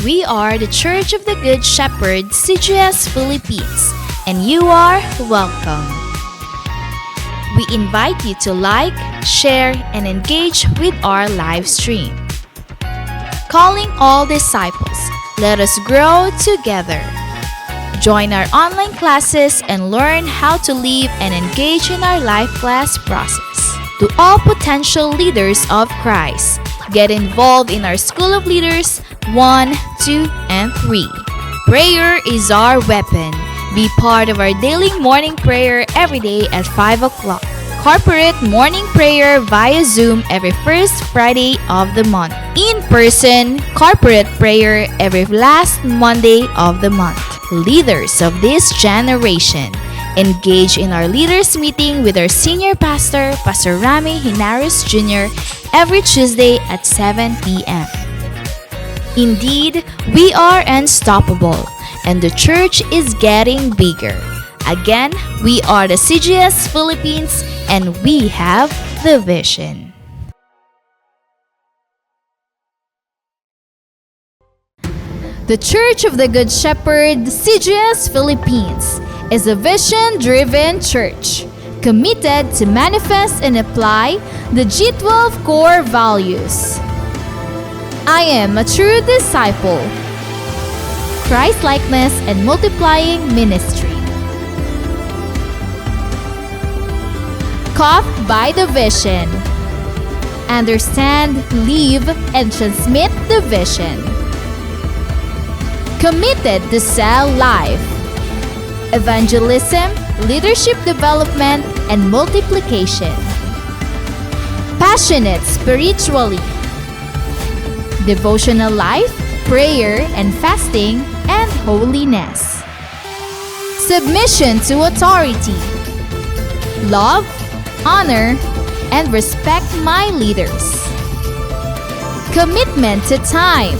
We are the Church of the Good Shepherd, CGS Philippines, and you are welcome. We invite you to like, share, and engage with our live stream. Calling all disciples, let us grow together. Join our online classes and learn how to live and engage in our life class process. To all potential leaders of Christ, get involved in our School of Leaders 1, 2, and 3. Prayer is our weapon. Be part of our daily morning prayer every day at 5 o'clock. Corporate morning prayer via Zoom every first Friday of the month. In-person corporate prayer every last Monday of the month. Leaders of this generation, engage in our leaders meeting with our senior pastor, Pastor Rami Hinares Jr., every Tuesday at 7 p.m. Indeed, we are unstoppable, and the church is getting bigger. Again, we are the CGS Philippines, and we have the vision. The Church of the Good Shepherd, CGS Philippines, is a vision-driven church committed to manifest and apply the G12 core values. I am a true disciple, Christ-likeness and multiplying ministry. Caught by the vision. Understand, live, and transmit the vision. Committed to sell life. Evangelism, leadership development, and multiplication. Passionate spiritually. Devotional life, prayer and fasting, and holiness. Submission to authority. Love, honor, and respect my leaders. Commitment to time.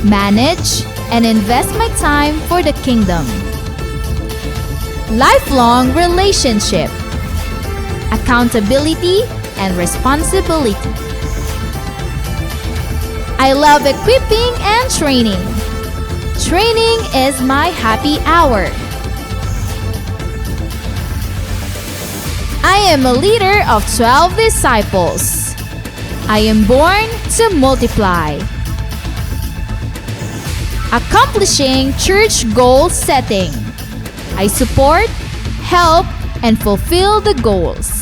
Manage and invest my time for the kingdom. Lifelong relationship. Accountability and responsibility. I love equipping and training. Training is my happy hour. I am a leader of 12 disciples. I am born to multiply. Accomplishing church goal setting. I support, help, and fulfill the goals.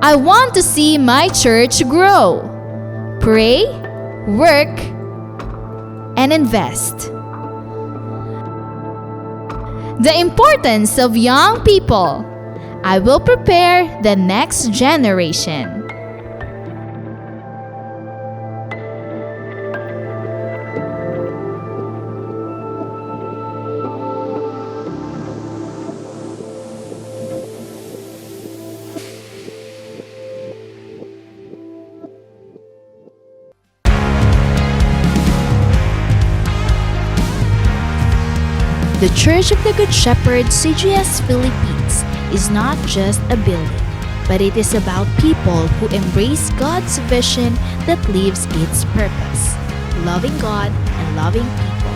I want to see my church grow. Pray, work, and invest. The importance of young people. I will prepare the next generation. The Church of the Good Shepherd, CGS Philippines, is not just a building, but it is about people who embrace God's vision that lives its purpose, loving God and loving people.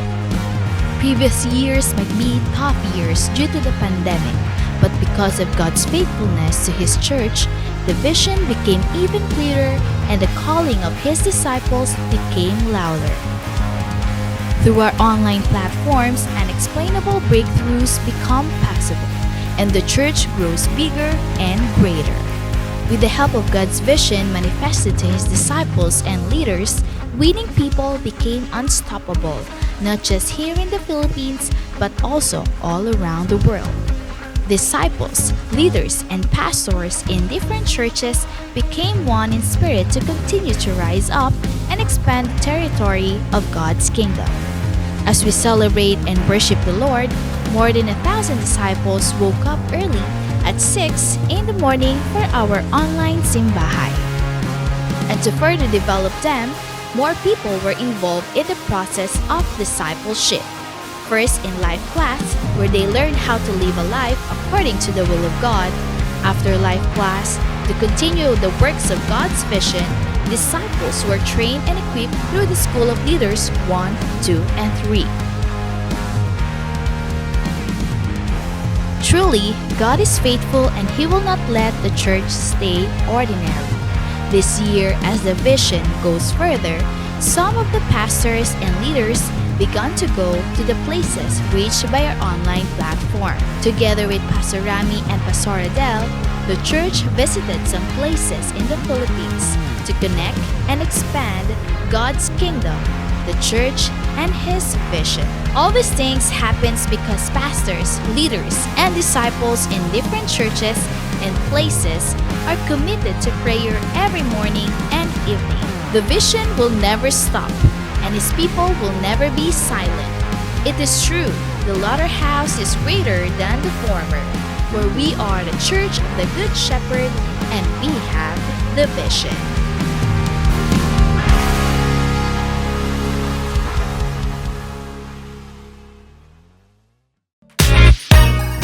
Previous years might be tough years due to the pandemic, but because of God's faithfulness to His church, the vision became even clearer and the calling of His disciples became louder. Through our online platforms, unexplainable breakthroughs become possible, and the church grows bigger and greater. With the help of God's vision manifested to His disciples and leaders, winning people became unstoppable, not just here in the Philippines, but also all around the world. Disciples, leaders, and pastors in different churches became one in spirit to continue to rise up and expand the territory of God's kingdom. As we celebrate and worship the Lord, more than 1,000 disciples woke up early at 6 in the morning for our online simbahay. And to further develop them, more people were involved in the process of discipleship. First in life class, where they learned how to live a life according to the will of God. After life class, To continue the works of God's vision, disciples were trained and equipped through the School of Leaders 1, 2, and 3. Truly, God is faithful and He will not let the church stay ordinary. This year, as the vision goes further, some of the pastors and leaders began to go to the places reached by our online platform. Together with Pastor Rami and Pastor Adele, the church visited some places in the Philippines to connect and expand God's kingdom, the church, and His vision. All these things happens because pastors, leaders, and disciples in different churches and places are committed to prayer every morning and evening. The vision will never stop, and His people will never be silent. It is true, the latter house is greater than the former, for we are the church of the Good Shepherd, and we have the vision.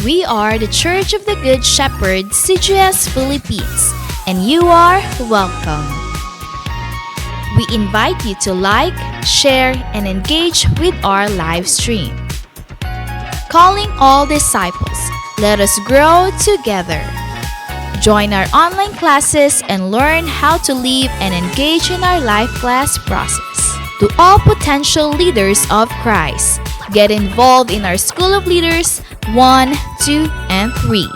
We are the Church of the Good Shepherd, CGS Philippines, and you are welcome. We invite you to like, share, and engage with our live stream. Calling all disciples, let us grow together. Join our online classes and learn how to live and engage in our life class process. To all potential leaders of Christ, get involved in our School of Leaders 1, 2, and 3.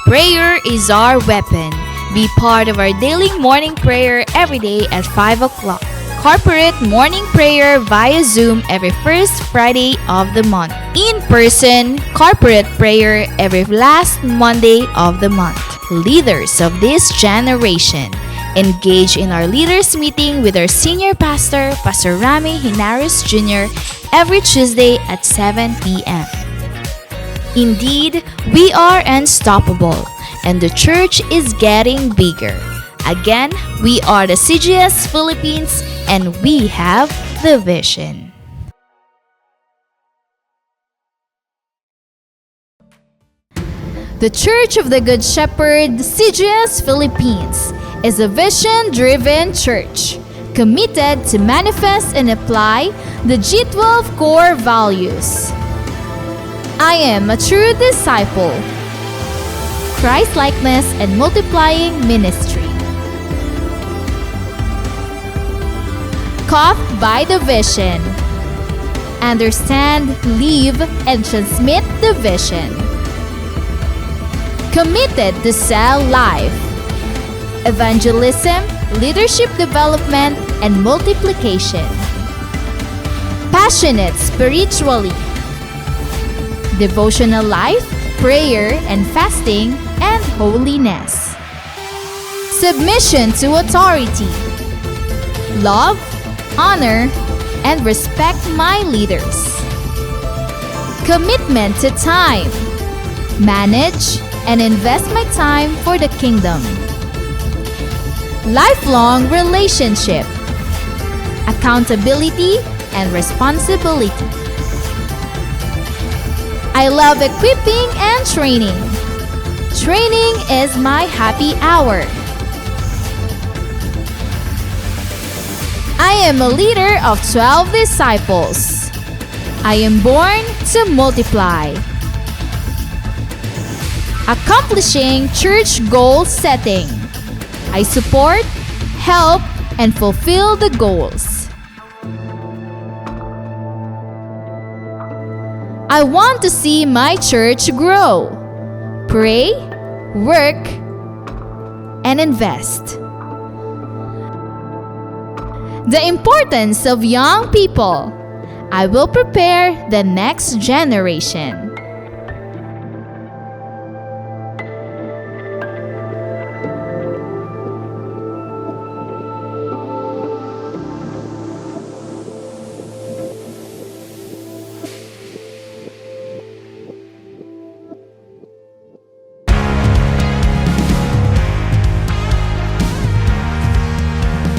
Prayer is our weapon. Be part of our daily morning prayer every day at 5 o'clock. Corporate morning prayer via Zoom every first Friday of the month. In-person corporate prayer every last Monday of the month. Leaders of this generation, engage in our leaders meeting with our senior pastor, Pastor Rami Hinares Jr., every Tuesday at 7 p.m. Indeed, we are unstoppable, and the church is getting bigger. Again, we are the CGS Philippines, and we have the vision. The Church of the Good Shepherd, CGS Philippines, is a vision-driven church committed to manifest and apply the G12 core values. I am a true disciple. Christ-likeness and multiplying ministry. Caught by the vision. Understand, live, and transmit the vision. Committed to sell life. Evangelism, leadership development, and multiplication. Passionate spiritually. Devotional life, prayer and fasting, and holiness. Submission to authority. Love, honor, and respect my leaders. Commitment to time. Manage and invest my time for the kingdom. Lifelong relationship. Accountability and responsibility. I love equipping and training. Training is my happy hour. I am a leader of 12 disciples. I am born to multiply. Accomplishing church goal setting. I support, help, and fulfill the goals. I want to see my church grow. Pray, work, and invest. The importance of young people. I will prepare the next generation.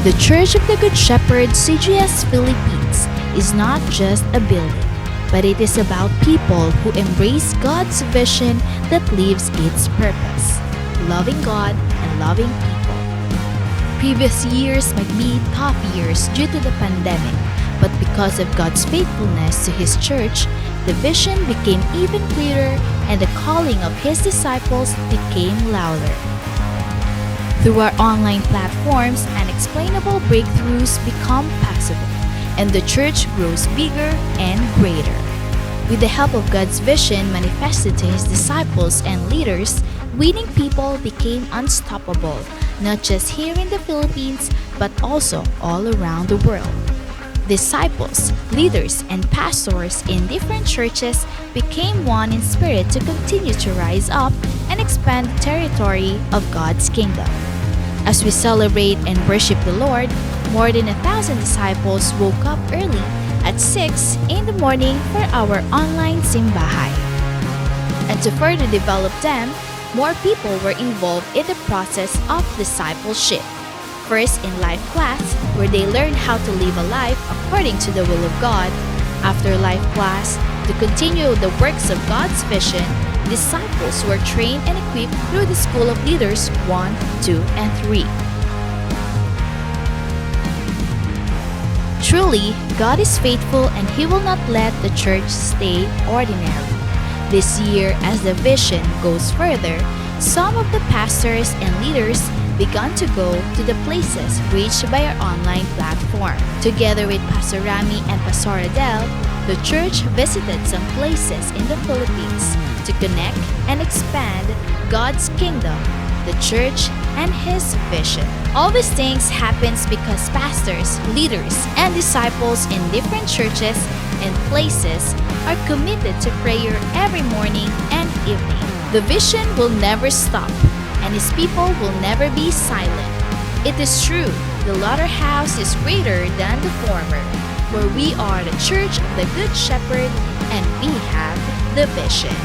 The Church of the Good Shepherd, CGS Philippines, is not just a building, but it is about people who embrace God's vision that lives its purpose, loving God and loving people. Previous years might be tough years due to the pandemic, but because of God's faithfulness to His church, the vision became even clearer and the calling of His disciples became louder. Through our online platforms, unexplainable breakthroughs become possible, and the church grows bigger and greater. With the help of God's vision manifested to His disciples and leaders, winning people became unstoppable, not just here in the Philippines, but also all around the world. Disciples, leaders, and pastors in different churches became one in spirit to continue to rise up and expand the territory of God's kingdom. As we celebrate and worship the Lord, more than 1,000 disciples woke up early at 6 in the morning for our online simbahay. And to further develop them, more people were involved in the process of discipleship. First in life class, where they learned how to live a life according to the will of God. After life class, to continue the works of God's vision, disciples were trained and equipped through the School of Leaders 1, 2, and 3. Truly, God is faithful and He will not let the church stay ordinary. This year, as the vision goes further, some of the pastors and leaders began to go to the places reached by our online platform. Together with Pastor Rami and Pastor Adele, the church visited some places in the Philippines to connect and expand God's kingdom, the church, and His vision. All these things happens because pastors, leaders, and disciples in different churches and places are committed to prayer every morning and evening. The vision will never stop, and His people will never be silent. It is true, the latter house is greater than the former, where we are the church of the Good Shepherd and we have the vision.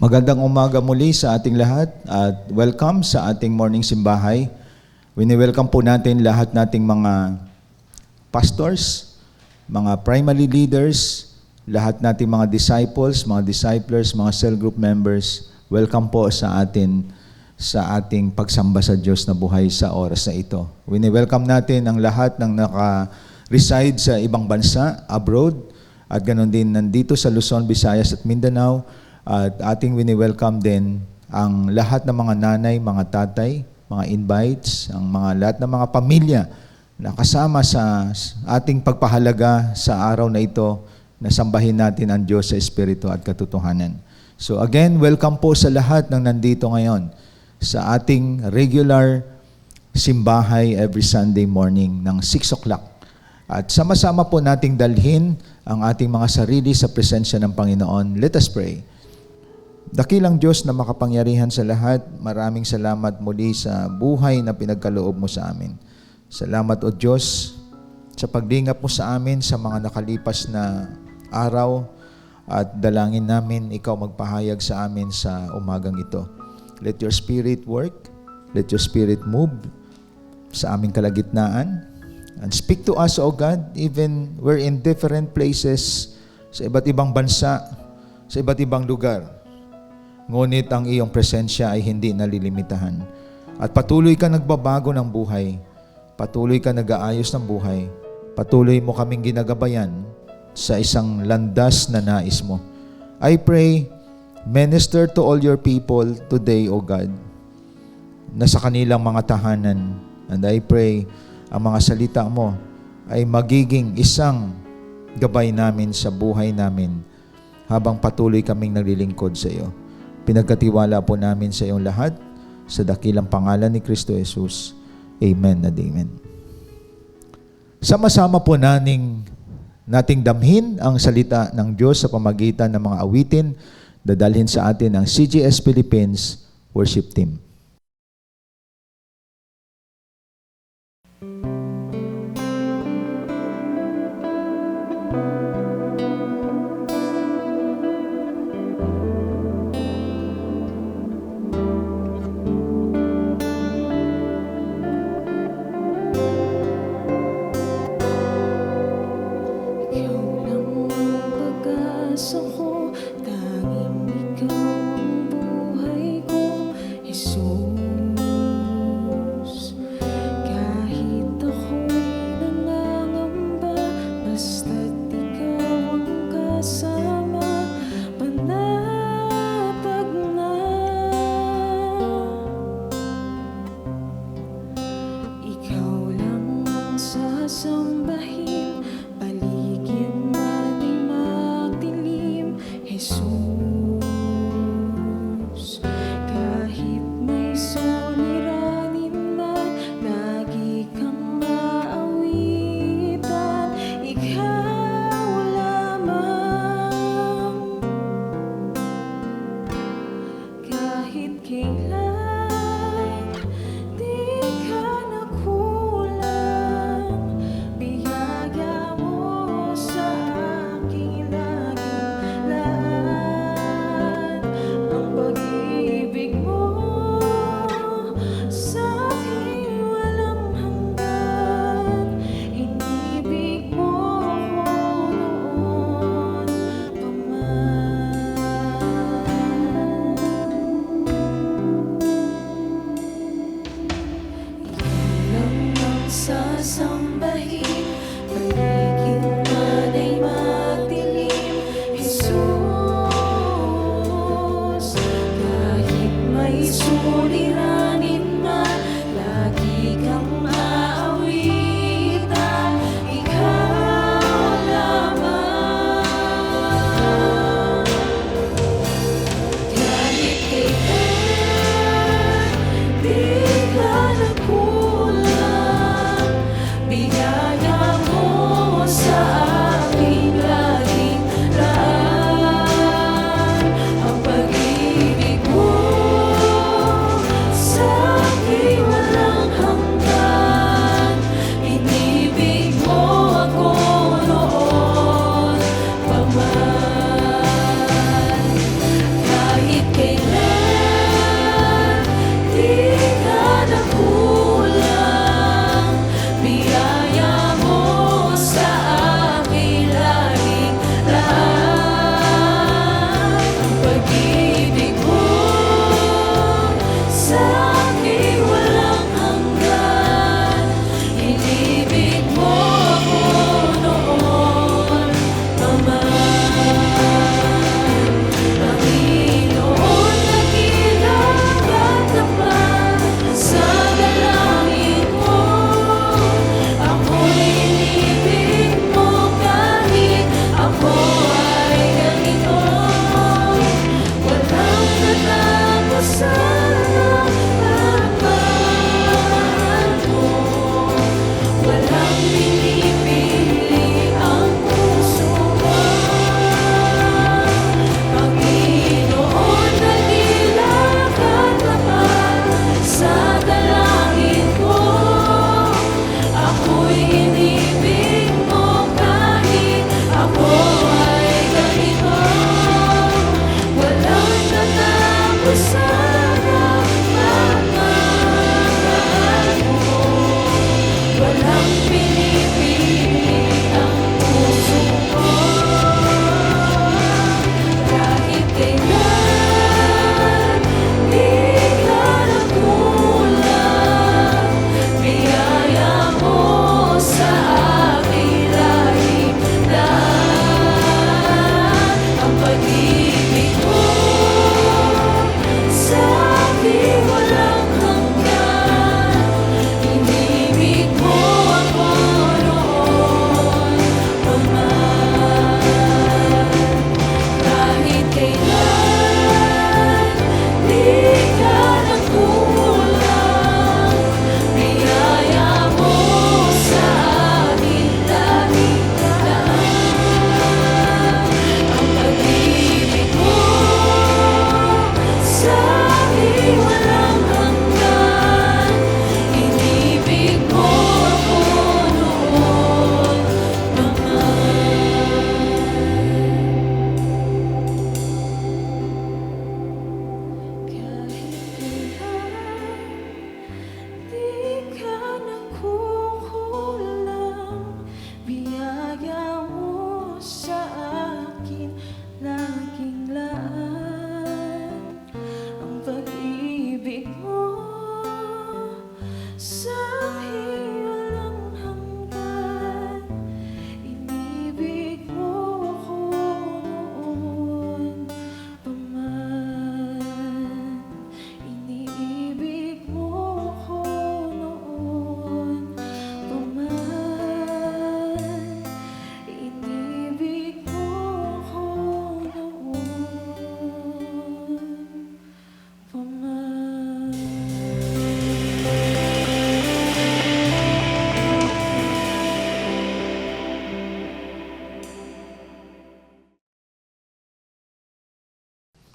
Magandang umaga muli sa ating lahat at welcome sa ating morning simbahay. Wini-welcome po natin lahat nating mga pastors, mga primary leaders, lahat nating mga disciples, mga disciplers, mga cell group members. Welcome po sa ating pagsamba sa Diyos na buhay sa oras na ito. Wini-welcome natin ang lahat ng naka-reside sa ibang bansa, abroad, at ganoon din nandito sa Luzon, Visayas at Mindanao. At ating wini-welcome din ang lahat ng mga nanay, mga tatay, mga invites, ang lahat ng mga pamilya na kasama sa ating pagpahalaga sa araw na ito na sambahin natin ang Diyos sa Espiritu at katotohanan. So again, welcome po sa lahat ng nandito ngayon sa ating regular simbahay every Sunday morning ng 6 o'clock. At sama-sama po nating dalhin ang ating mga sarili sa presensya ng Panginoon. Let us pray. Dakilang Diyos na makapangyarihan sa lahat, maraming salamat muli sa buhay na pinagkaloob mo sa amin. Salamat o Diyos sa paglingap mo sa amin sa mga nakalipas na araw at dalangin namin ikaw magpahayag sa amin sa umagang ito. Let your Spirit work, let your Spirit move sa aming kalagitnaan and speak to us, O God, even we're in different places, sa iba't ibang bansa, sa iba't ibang lugar. Ngunit ang iyong presensya ay hindi nalilimitahan. At patuloy ka nagbabago ng buhay. Patuloy ka nag-aayos ng buhay. Patuloy mo kaming ginagabayan sa isang landas na nais mo. I pray, minister to all your people today, O God, na sa kanilang mga tahanan. And I pray, ang mga salita mo ay magiging isang gabay namin sa buhay namin habang patuloy kaming naglilingkod sa iyo. Pinagkatiwala po namin sa iyong lahat sa dakilang pangalan ni Kristo Jesus. Amen and amen. Sama-sama po nating damhin ang salita ng Diyos sa pamagitan ng mga awitin. Dadalhin sa atin ang CGS Philippines Worship Team. Sasambahin, paligid man ay magdilim.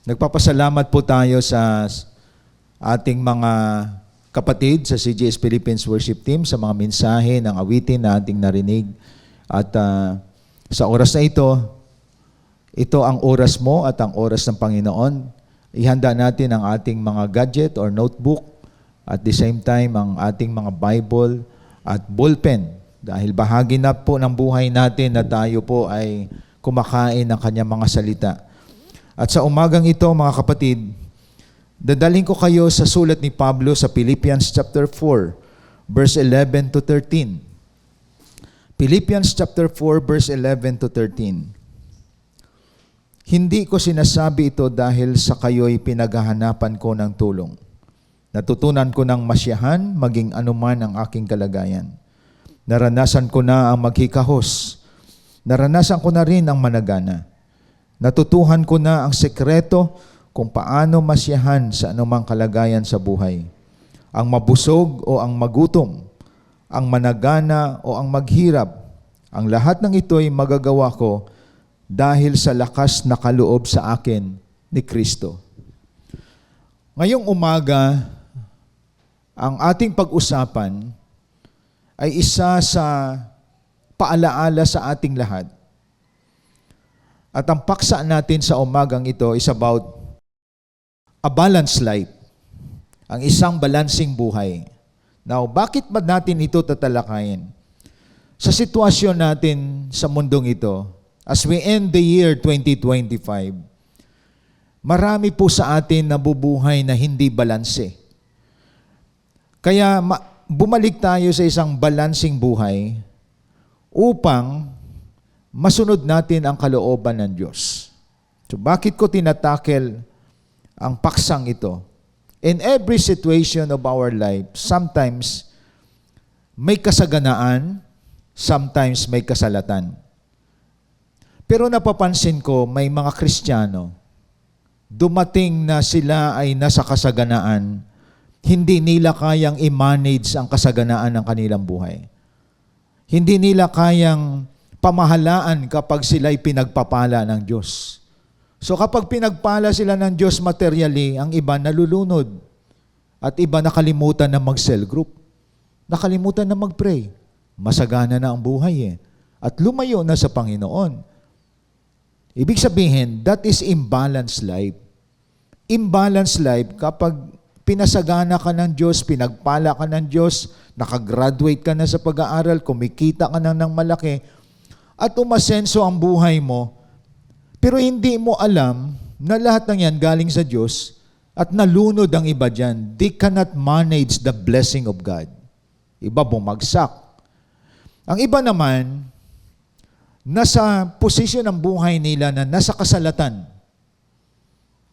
Nagpapasalamat po tayo sa ating mga kapatid sa CGS Philippines Worship Team sa mga mensahe ng awitin na ating narinig. At sa oras na ito ang oras mo at ang oras ng Panginoon. Ihanda natin ang ating mga gadget or notebook at the same time ang ating mga Bible at ballpen. Dahil bahagi na po ng buhay natin na tayo po ay kumakain ng kanyang mga salita. At sa umagang ito, mga kapatid, dadaling ko kayo sa sulat ni Pablo sa Philippians chapter 4, verse 11 to 13. Philippians chapter 4, verse 11 to 13. Hindi ko sinasabi ito dahil sa kayo'y pinaghahanapan ko ng tulong. Natutunan ko ng masyahan maging anuman ang aking kalagayan. Naranasan ko na ang maghikahos. Naranasan ko na rin ang managana. Natutuhan ko na ang sekreto kung paano masyahan sa anumang kalagayan sa buhay. Ang mabusog o ang magutom, ang managana o ang maghirap. Ang lahat ng ito'y magagawa ko dahil sa lakas na kaloob sa akin ni Kristo. Ngayong umaga, ang ating pag-usapan ay isa sa paalaala sa ating lahat. At ang paksa natin sa umagang ito is about a balanced life. Ang isang balancing buhay. Now, bakit ba natin ito tatalakayin? Sa sitwasyon natin sa mundong ito, as we end the year 2025, marami po sa atin nabubuhay na hindi balanse. Kaya bumalik tayo sa isang balancing buhay upang masunod natin ang kalooban ng Diyos. So bakit ko tinatakel ang paksang ito? In every situation of our life, sometimes may kasaganaan, sometimes may kasalatan. Pero napapansin ko, may mga Kristiyano, dumating na sila ay nasa kasaganaan, hindi nila kayang i-manage ang kasaganaan ng kanilang buhay. Hindi nila kayang pamahalaan kapag sila'y pinagpapala ng Diyos. So kapag pinagpala sila ng Diyos materially, ang iba nalulunod. At iba nakalimutan na mag-cell group. Nakalimutan na mag-pray. Masagana na ang buhay At lumayo na sa Panginoon. Ibig sabihin, that is imbalanced life. Imbalanced life kapag pinasagana ka ng Diyos, pinagpala ka ng Diyos, nakagraduate ka na sa pag-aaral, kumikita ka na ng malaki, at umasenso ang buhay mo, pero hindi mo alam na lahat ng yan galing sa Diyos at nalunod ang iba dyan. They cannot manage the blessing of God. Iba bumagsak. Ang iba naman, nasa posisyon ng buhay nila na nasa kasalatan.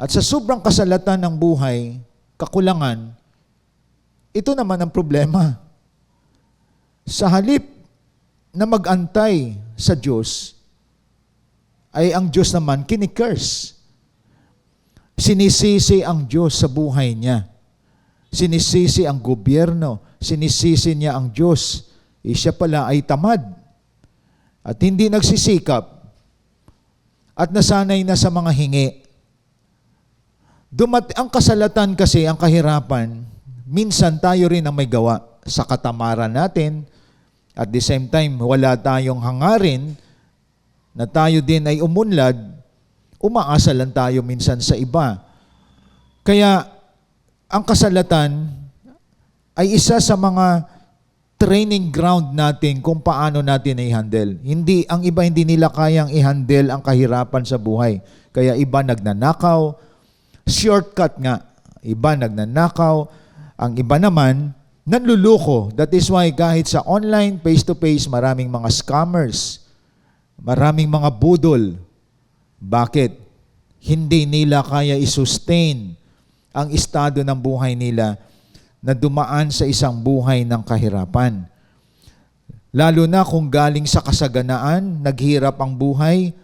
At sa sobrang kasalatan ng buhay, kakulangan, ito naman ang problema. Sa halip na mag-antay sa Diyos, ay ang Diyos naman kini-curse. Sinisisi ang Diyos sa buhay niya. Sinisisi ang gobyerno. Sinisisi niya ang Diyos. Siya pala ay tamad. At hindi nagsisikap. At nasanay na sa mga hingi. Ang kasalatan kasi, ang kahirapan, minsan tayo rin ang may gawa sa katamaran natin. At the same time, wala tayong hangarin na tayo din ay umunlad, umaasa lang tayo minsan sa iba. Kaya, ang kasalatan ay isa sa mga training ground natin kung paano natin i-handle. Ang iba hindi nila kayang i-handle ang kahirapan sa buhay. Kaya iba nagnanakaw, shortcut nga. Iba nagnanakaw, ang iba naman nanluluko. That is why kahit sa online, face-to-face, maraming mga scammers, maraming mga budol. Bakit? Hindi nila kaya i-sustain ang estado ng buhay nila na dumaan sa isang buhay ng kahirapan. Lalo na kung galing sa kasaganaan, naghirap ang buhay,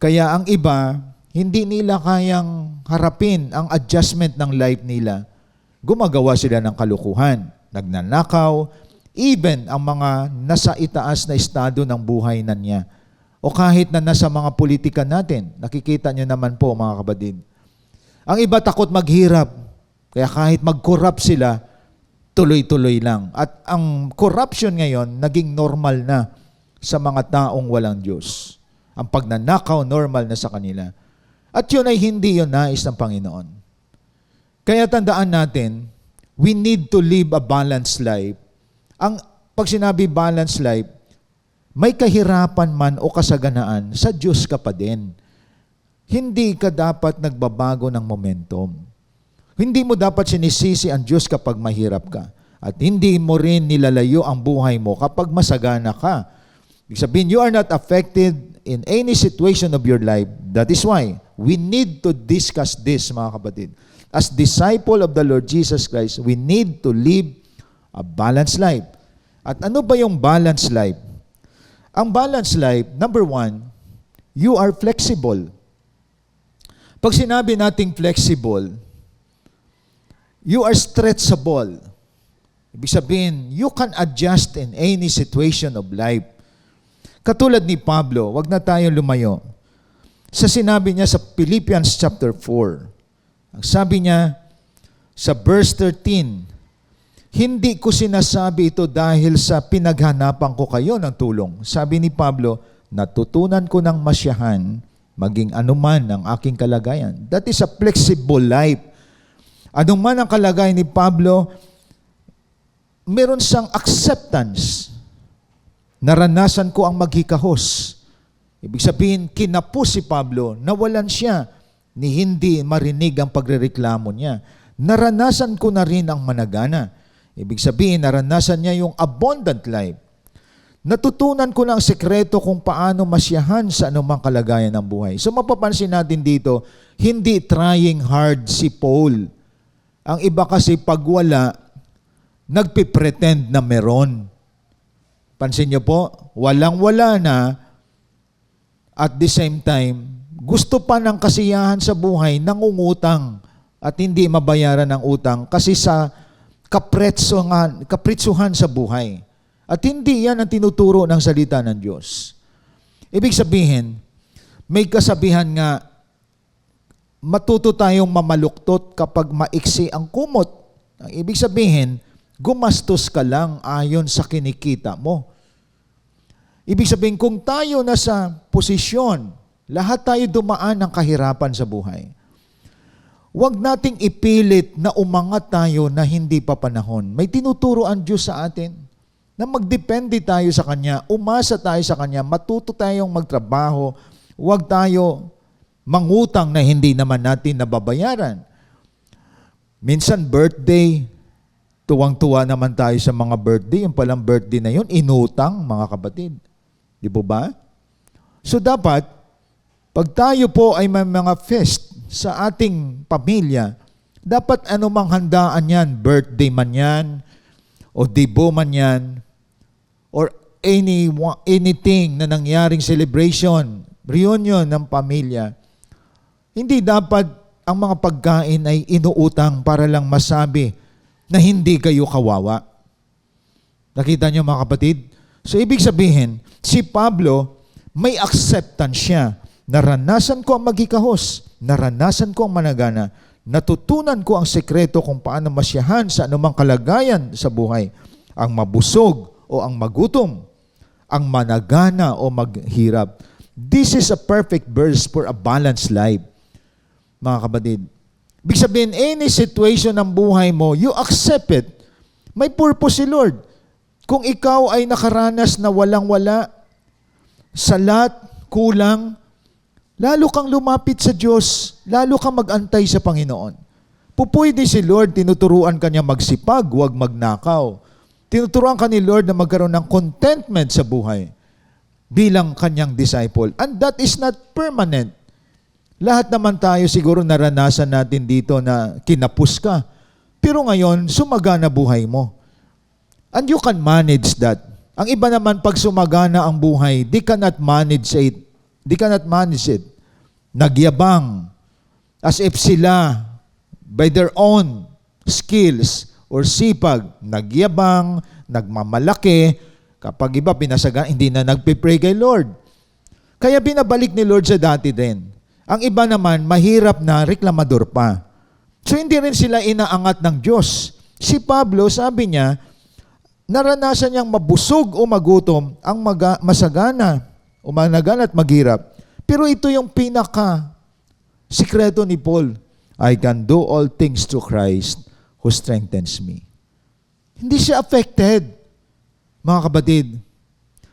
kaya ang iba, hindi nila kayang harapin ang adjustment ng life nila. Gumagawa sila ng kalukuhan, nagnanakaw, even ang mga nasa itaas na estado ng buhay na niya. O kahit na nasa mga politika natin, nakikita niyo naman po mga kapatid, Ang iba takot maghirap. Kaya kahit mag-corrupt sila, tuloy-tuloy lang. At ang corruption ngayon, naging normal na sa mga taong walang Diyos. Ang pagnanakaw, normal na sa kanila. At yun ay hindi yun nais ng Panginoon. Kaya tandaan natin, we need to live a balanced life. Pag sinabi balanced life, may kahirapan man o kasaganaan, sa Diyos ka pa din. Hindi ka dapat nagbabago ng momentum. Hindi mo dapat sinisisi ang Diyos kapag mahirap ka. At hindi mo rin nilalayo ang buhay mo kapag masagana ka. Ibig sabihin, you are not affected in any situation of your life. That is why we need to discuss this, mga kapatid. As disciple of the Lord Jesus Christ, we need to live a balanced life. At ano ba yung balanced life? Ang balanced life, number one, you are flexible. Pag sinabi nating flexible, you are stretchable. Ibig sabihin, you can adjust in any situation of life. Katulad ni Pablo, wag na tayo lumayo. Sa sinabi niya sa Philippians chapter 4, ang sabi niya sa verse 13, hindi ko sinasabi ito dahil sa pinaghanapan ko kayo ng tulong. Sabi ni Pablo, natutunan ko ng masyahan, maging anuman ang aking kalagayan. That is a flexible life. Anong man ang kalagayan ni Pablo, meron siyang acceptance. Naranasan ko ang maghikahos. Ibig sabihin, kinapos si Pablo, nawalan siya ni hindi marinig ang pagrereklamo niya. Naranasan ko na rin ang managana. Ibig sabihin, naranasan niya yung abundant life. Natutunan ko na ang sekreto kung paano masyahan sa anumang kalagayan ng buhay. So mapapansin natin dito, hindi trying hard si Paul. Ang iba kasi pag wala, nagpipretend na meron. Pansin niyo po, walang-wala na, at the same time, gusto pa ng kasiyahan sa buhay, nangungutang at hindi mabayaran ng utang kasi sa kapritsuhan sa buhay. At hindi yan ang tinuturo ng salita ng Diyos. Ibig sabihin, may kasabihan nga, matuto tayong mamaluktot kapag maiksi ang kumot. Ang ibig sabihin, gumastos ka lang ayon sa kinikita mo. Ibig sabihin, kung tayo nasa posisyon, lahat tayo dumaan ng kahirapan sa buhay. Huwag nating ipilit na umangat tayo na hindi pa panahon. May tinuturo ang Diyos sa atin na magdepende tayo sa Kanya, umasa tayo sa Kanya, matuto tayong magtrabaho, huwag tayo mangutang na hindi naman natin nababayaran. Minsan birthday, tuwang-tuwa naman tayo sa mga birthday. Yung palang birthday na yun, inutang, mga kapatid. Di po ba? So dapat, pag tayo po ay may mga fest sa ating pamilya, dapat anumang handaan yan, birthday man yan, o debo man yan, or anything na nangyaring celebration, reunion ng pamilya, hindi dapat ang mga pagkain ay inuutang para lang masabi na hindi kayo kawawa. Nakita niyo mga kapatid? So ibig sabihin, si Pablo may acceptance siya. Naranasan ko ang maghikahos, naranasan ko ang managana, natutunan ko ang sekreto kung paano masyahan sa anumang kalagayan sa buhay, ang mabusog o ang magutom, ang managana o maghirap. This is a perfect verse for a balanced life. Mga kapatid, ibig sabihin, any situation ng buhay mo, you accept it. May purpose si Lord. Kung ikaw ay nakaranas na walang-wala, salat, kulang, lalo kang lumapit sa Diyos, lalo kang mag-antay sa Panginoon. Pupwede si Lord, tinuturuan ka niya magsipag, huwag magnakaw. Tinuturuan ka ni Lord na magkaroon ng contentment sa buhay bilang kanyang disciple. And that is not permanent. Lahat naman tayo siguro naranasan natin dito na kinapos ka. Pero ngayon, sumagana buhay mo. And you can manage that. Ang iba naman, pag sumagana ang buhay, they cannot manage it. They cannot manage it. Nagyabang. As if sila, by their own skills or sipag, nagyabang, nagmamalaki. Kapag iba pinasagaan, hindi na nagpipray kay Lord. Kaya binabalik ni Lord sa dati din. Ang iba naman, mahirap na reklamador pa. So hindi rin sila inaangat ng Diyos. Si Pablo, sabi niya, naranasan niyang mabusog o magutom ang masagana o managan at maghirap. Pero ito yung sikreto ni Paul. I can do all things through Christ who strengthens me. Hindi siya affected, mga kapatid.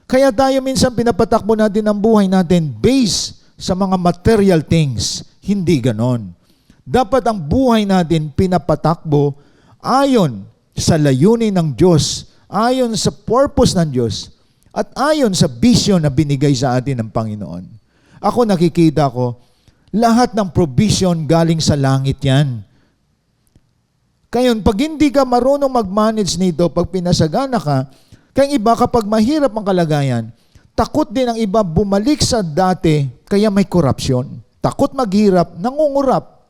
Kaya tayo minsan pinapatakbo natin ang buhay natin based sa mga material things. Hindi ganon. Dapat ang buhay natin pinapatakbo ayon sa layunin ng Diyos, ayon sa purpose ng Diyos, at ayon sa vision na binigay sa atin ng Panginoon. Ako nakikita ko, lahat ng provision galing sa langit yan. Kayon, pag hindi ka marunong mag-manage nito, pag pinasagana ka, kaya iba kapag mahirap ang kalagayan, takot din ang iba bumalik sa dati, kaya may korupsyon. Takot maghirap, nangungurap.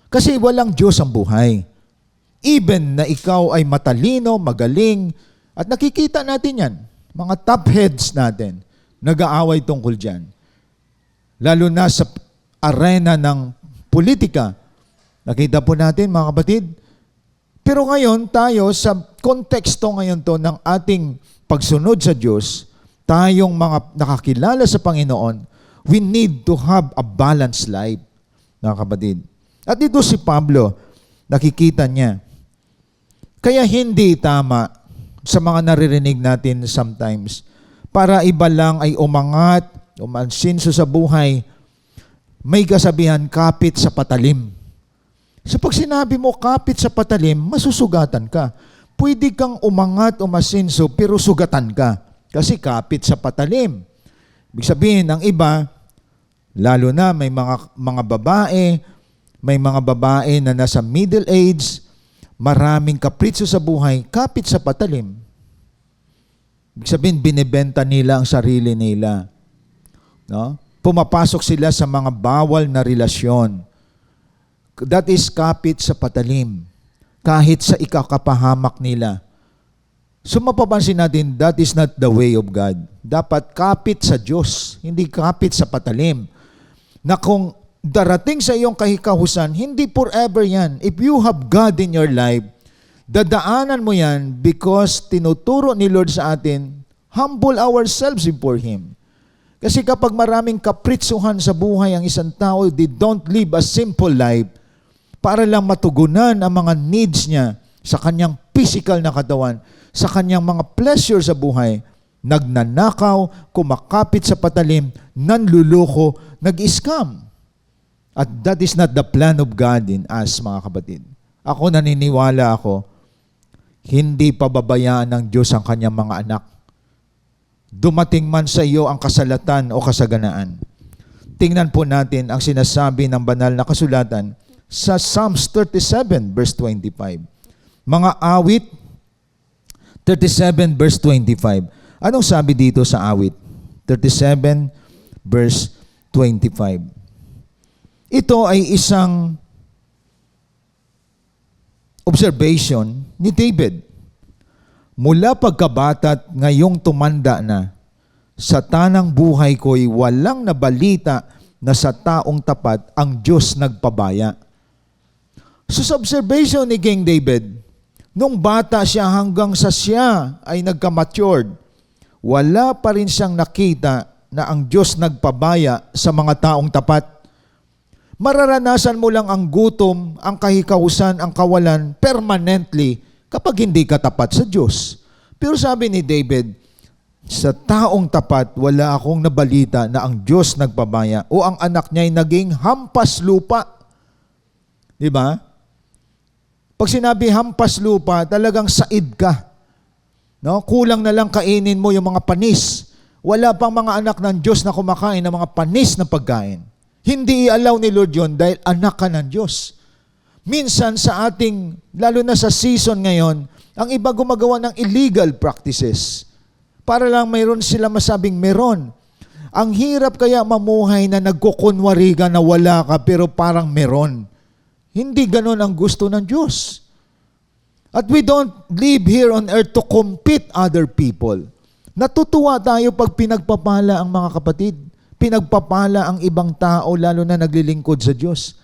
Kasi walang Diyos ang buhay. Even na ikaw ay matalino, magaling, at nakikita natin yan, mga top heads natin, nag-aaway tungkol dyan. Lalo na sa arena ng politika, nakita po natin mga kapatid. Pero ngayon tayo, sa konteksto ngayon to ng ating pagsunod sa Diyos, tayong mga nakakilala sa Panginoon, we need to have a balanced life, mga kapatid. At ito si Pablo, nakikita niya. Kaya hindi tama sa mga naririnig natin sometimes, para iba lang ay umangat, umansinso sa buhay, may kasabihan, kapit sa patalim. So pag sinabi mo kapit sa patalim, masusugatan ka. Pwede kang umangat, umasinso, pero sugatan ka. Kasi kapit sa patalim. Ibig sabihin, ang iba, lalo na may mga babae, may mga babae na nasa middle age, maraming kapritso sa buhay, kapit sa patalim. Ibig sabihin, binibenta nila ang sarili nila. No? Pumapasok sila sa mga bawal na relasyon. That is kapit sa patalim. Kahit sa ikakapahamak nila. So mapapansin natin, that is not the way of God. Dapat kapit sa Diyos, hindi kapit sa patalim. Na kung darating sa iyong kahikahusan, hindi forever yan. If you have God in your life, dadaanan mo yan because tinuturo ni Lord sa atin, humble ourselves before Him. Kasi kapag maraming kapritsuhan sa buhay ang isang tao, they don't live a simple life para lang matugunan ang mga needs niya sa kanyang physical na katawan, sa kanyang mga pleasure sa buhay, nagnanakaw, kumakapit sa patalim, nanluloko, nag-scam. At that is not the plan of God in us, mga kapatid. Ako naniniwala ako, hindi pababayaan ng Diyos ang kanyang mga anak. Dumating man sa iyo ang kasalatan o kasaganaan. Tingnan po natin ang sinasabi ng banal na kasulatan sa Psalms 37 verse 25. Mga awit 37 verse 25. Anong sabi dito sa awit? 37 verse 25. Ito ay isang observation ni David. Mula pagkabata't ngayong tumanda na, sa tanang buhay ko'y walang nabalita na sa taong tapat ang Diyos nagpabaya. So sa observation ni King David, nung bata siya hanggang sa siya ay nagka-matured, wala pa rin siyang nakita na ang Diyos nagpabaya sa mga taong tapat. Mararanasan mo lang ang gutom, ang kahikahusan, ang kawalan permanently kapag hindi ka tapat sa Diyos. Pero sabi ni David, sa taong tapat, wala akong nabalita na ang Diyos nagpabaya o ang anak niya ay naging hampas lupa. Di ba? Pag sinabi hampas lupa, talagang said ka. No? Kulang na lang kainin mo yung mga panis. Wala pang mga anak ng Diyos na kumakain ng mga panis na pagkain. Hindi i-allow ni Lord yun dahil anak ka ng Diyos. Minsan sa ating, lalo na sa season ngayon, ang iba gumagawa ng illegal practices para lang mayroon sila masabing meron. Ang hirap kaya mamuhay na nagkukunwari ka na wala ka pero parang meron. Hindi ganon ang gusto ng Diyos. At we don't live here on earth to compete other people. Natutuwa tayo pag pinagpapala ang mga kapatid. pinagpapala ang ibang tao, lalo na naglilingkod sa Diyos.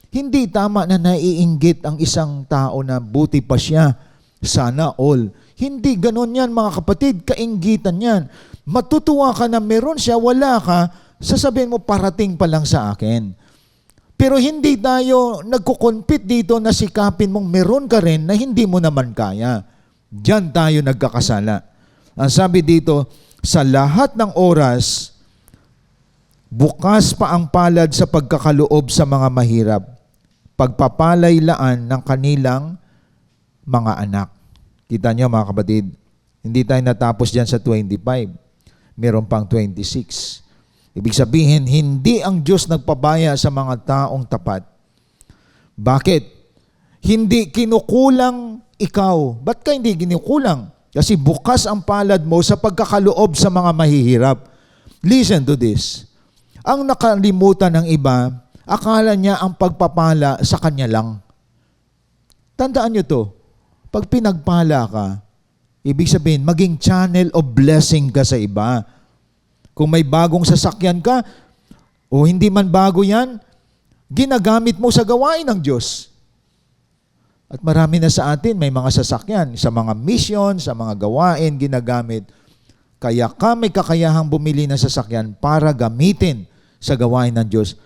Hindi tama na naiinggit ang isang tao na buti pa siya. Sana all. Hindi ganon yan mga kapatid, kainggitan yan. Matutuwa ka na meron siya, wala ka, sasabihin mo parating pa lang sa akin. Pero hindi tayo nagkukompete dito na sikapin mong meron ka rin na hindi mo naman kaya. Diyan tayo nagkakasala. Ang sabi dito, sa lahat ng oras, bukas pa ang palad sa pagkakaloob sa mga mahirap, pagpapalaylaan ng kanilang mga anak. Kita niyo mga kapatid, hindi tayo natapos dyan sa 25. Meron pang 26. Ibig sabihin, hindi ang Diyos nagpabaya sa mga taong tapat. Bakit? Hindi kinukulang ikaw. Ba't ka hindi kinukulang? Kasi bukas ang palad mo sa pagkakaloob sa mga mahihirap. Listen to this. Ang nakalimutan ng iba, akala niya ang pagpapala sa kanya lang. Tandaan niyo to. Pag pinagpala ka, ibig sabihin, maging channel of blessing ka sa iba. Kung may bagong sasakyan ka, o hindi man bago yan, ginagamit mo sa gawain ng Diyos. At marami na sa atin, may mga sasakyan, sa mga mission, sa mga gawain, ginagamit. Kaya ka may kakayahang bumili ng sasakyan para gamitin sa gawain ng Diyos.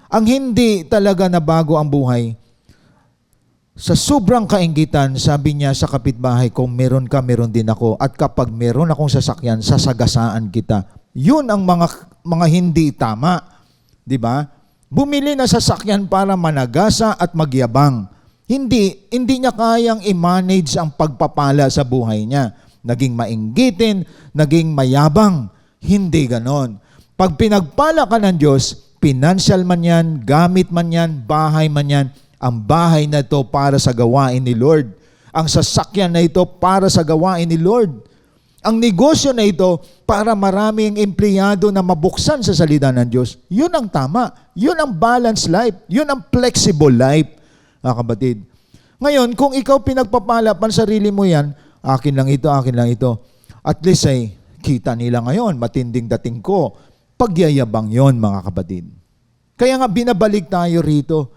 Ang hindi talaga na bago ang buhay, sa sobrang kainggitan, sabi niya sa kapitbahay, kung meron ka, meron din ako. At kapag meron akong sasakyan, sasagasaan kita. Yun ang mga hindi tama. Di ba? Bumili na sasakyan para managasa at magyabang. Hindi niya kayang i-manage ang pagpapala sa buhay niya. Naging mainggitin, naging mayabang. Hindi ganon. Pag pinagpala ka ng Diyos, financial man yan, gamit man yan, bahay man yan, ang bahay na ito para sa gawain ni Lord. Ang sasakyan na ito para sa gawain ni Lord. Ang negosyo na ito para maraming empleyado na mabuksan sa salita ng Diyos. Yun ang tama. Yun ang balanced life. Yun ang flexible life. Mga kapatid. Ngayon, kung ikaw pinagpapala pan sarili mo yan, akin lang ito, akin lang ito. At least ay kita nila ngayon, matinding dating ko. Pagyayabang yon mga kapatid. Kaya nga binabalik tayo rito.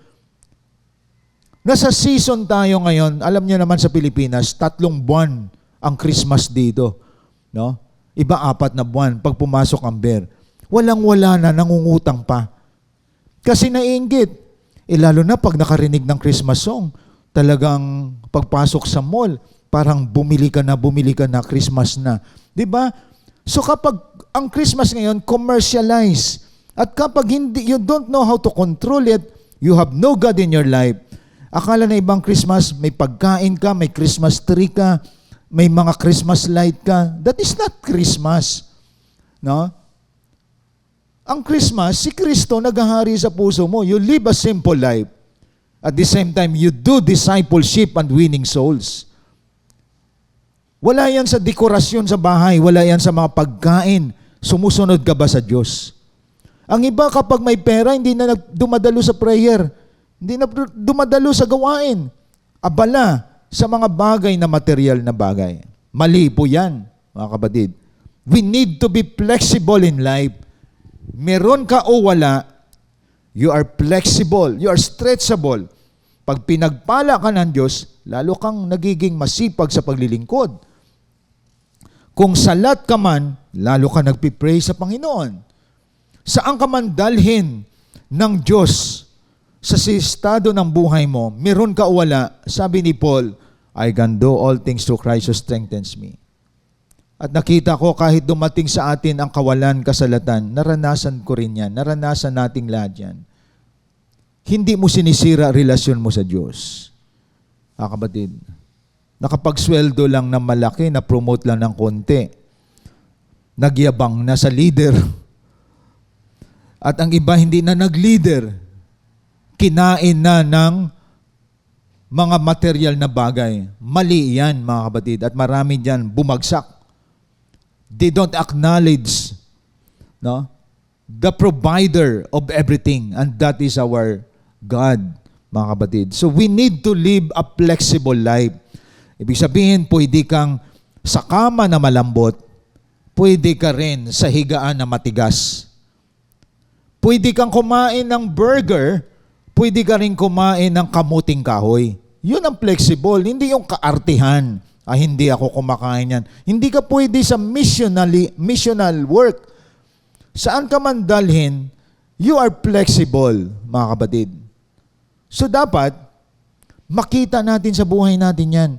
Nasa season tayo ngayon, alam niyo naman sa Pilipinas, 3 buwan ang Christmas dito. No? Iba 4 na buwan pag pumasok ang bear. Walang-wala na, nangungutang pa. Kasi naiinggit. Lalo na pag nakarinig ng Christmas song, talagang pagpasok sa mall, parang bumili ka na, Christmas na. 'Di ba? So kapag ang Christmas ngayon commercialized, at kapag you don't know how to control it, you have no God in your life. Akala na ibang Christmas, may pagkain ka, may Christmas tree ka, may mga Christmas light ka. That is not Christmas. No? Ang Christmas, si Kristo naghahari sa puso mo. You live a simple life. At the same time, you do discipleship and winning souls. Wala yan sa dekorasyon sa bahay. Wala yan sa mga pagkain. Sumusunod ka ba sa Diyos? Ang iba kapag may pera, hindi na dumadalo sa prayer. Hindi na dumadalo sa gawain. Abala sa mga bagay na material na bagay. Mali po yan, mga kapatid. We need to be flexible in life. Meron ka o wala, you are flexible, you are stretchable. Pag pinagpala ka ng Diyos, lalo kang nagiging masipag sa paglilingkod. Kung salat ka man, lalo ka nagpipray sa Panginoon. Saan ka man dalhin ng Diyos sa estado ng buhay mo, meron ka o wala, sabi ni Paul, I can do all things through Christ who strengthens me. At nakita ko kahit dumating sa atin ang kawalan, kasalatan, naranasan ko rin yan, naranasan nating lahat yan. Hindi mo sinisira relasyon mo sa Diyos. Kapatid, nakapagsweldo lang ng malaki, na-promote lang ng konti, nagyabang na sa leader, at ang iba hindi na nag-leader, kinain na ng mga material na bagay. Mali yan, mga kapatid. At marami dyan bumagsak. They don't acknowledge the provider of everything. And that is our God, mga kapatid. So we need to live a flexible life. Ibig sabihin, pwede kang sa kama na malambot, pwede ka rin sa higaan na matigas. Pwede kang kumain ng burger, pwede ka rin kumain ng kamuting kahoy. Yun ang flexible, hindi yung kaartihan. Hindi ako kumakain yan. Hindi ka pwede sa missional work. Saan ka man dalhin, you are flexible, mga kapatid. So dapat, makita natin sa buhay natin yan.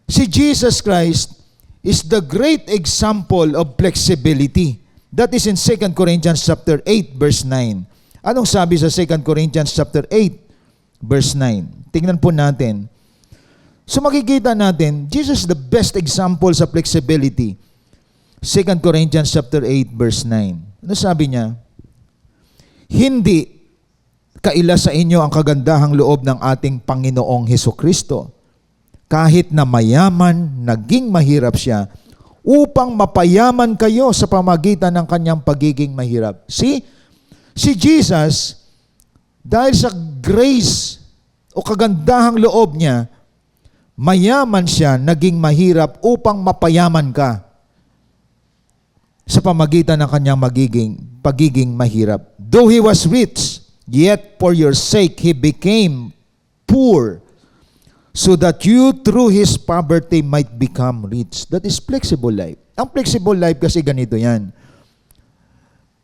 Si Jesus Christ is the great example of flexibility. That is in 2 Corinthians chapter 8, verse 9. Anong sabi sa 2 Corinthians chapter 8, verse 9? Tingnan po natin. So makikita natin, Jesus is the best example sa flexibility. 2 Corinthians chapter 8, verse 9. Ano sabi niya? Hindi kaila sa inyo ang kagandahang loob ng ating Panginoong Hesukristo. Kahit na mayaman, naging mahirap siya, upang mapayaman kayo sa pamagitan ng kanyang pagiging mahirap. See? Si Jesus, dahil sa grace o kagandahang loob niya, mayaman siya, naging mahirap upang mapayaman ka sa pamagitan ng kanyang pagiging mahirap. Though he was rich, yet for your sake he became poor, so that you through his poverty might become rich. That is flexible life. Ang flexible life kasi ganito yan.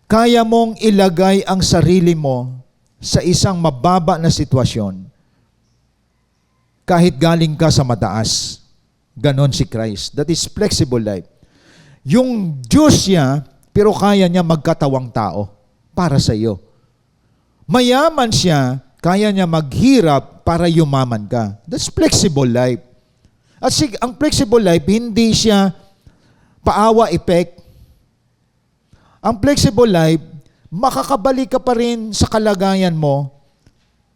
Kaya mong ilagay ang sarili mo sa isang mababa na sitwasyon kahit galing ka sa mataas. Ganon si Christ. That is flexible life. Yung Diyos niya, pero kaya niya magkatawang tao para sa iyo. Mayaman siya, kaya niya maghirap para yumaman ka. That's flexible life. At ang flexible life, hindi siya paawa effect. Ang flexible life, makakabalik ka pa rin sa kalagayan mo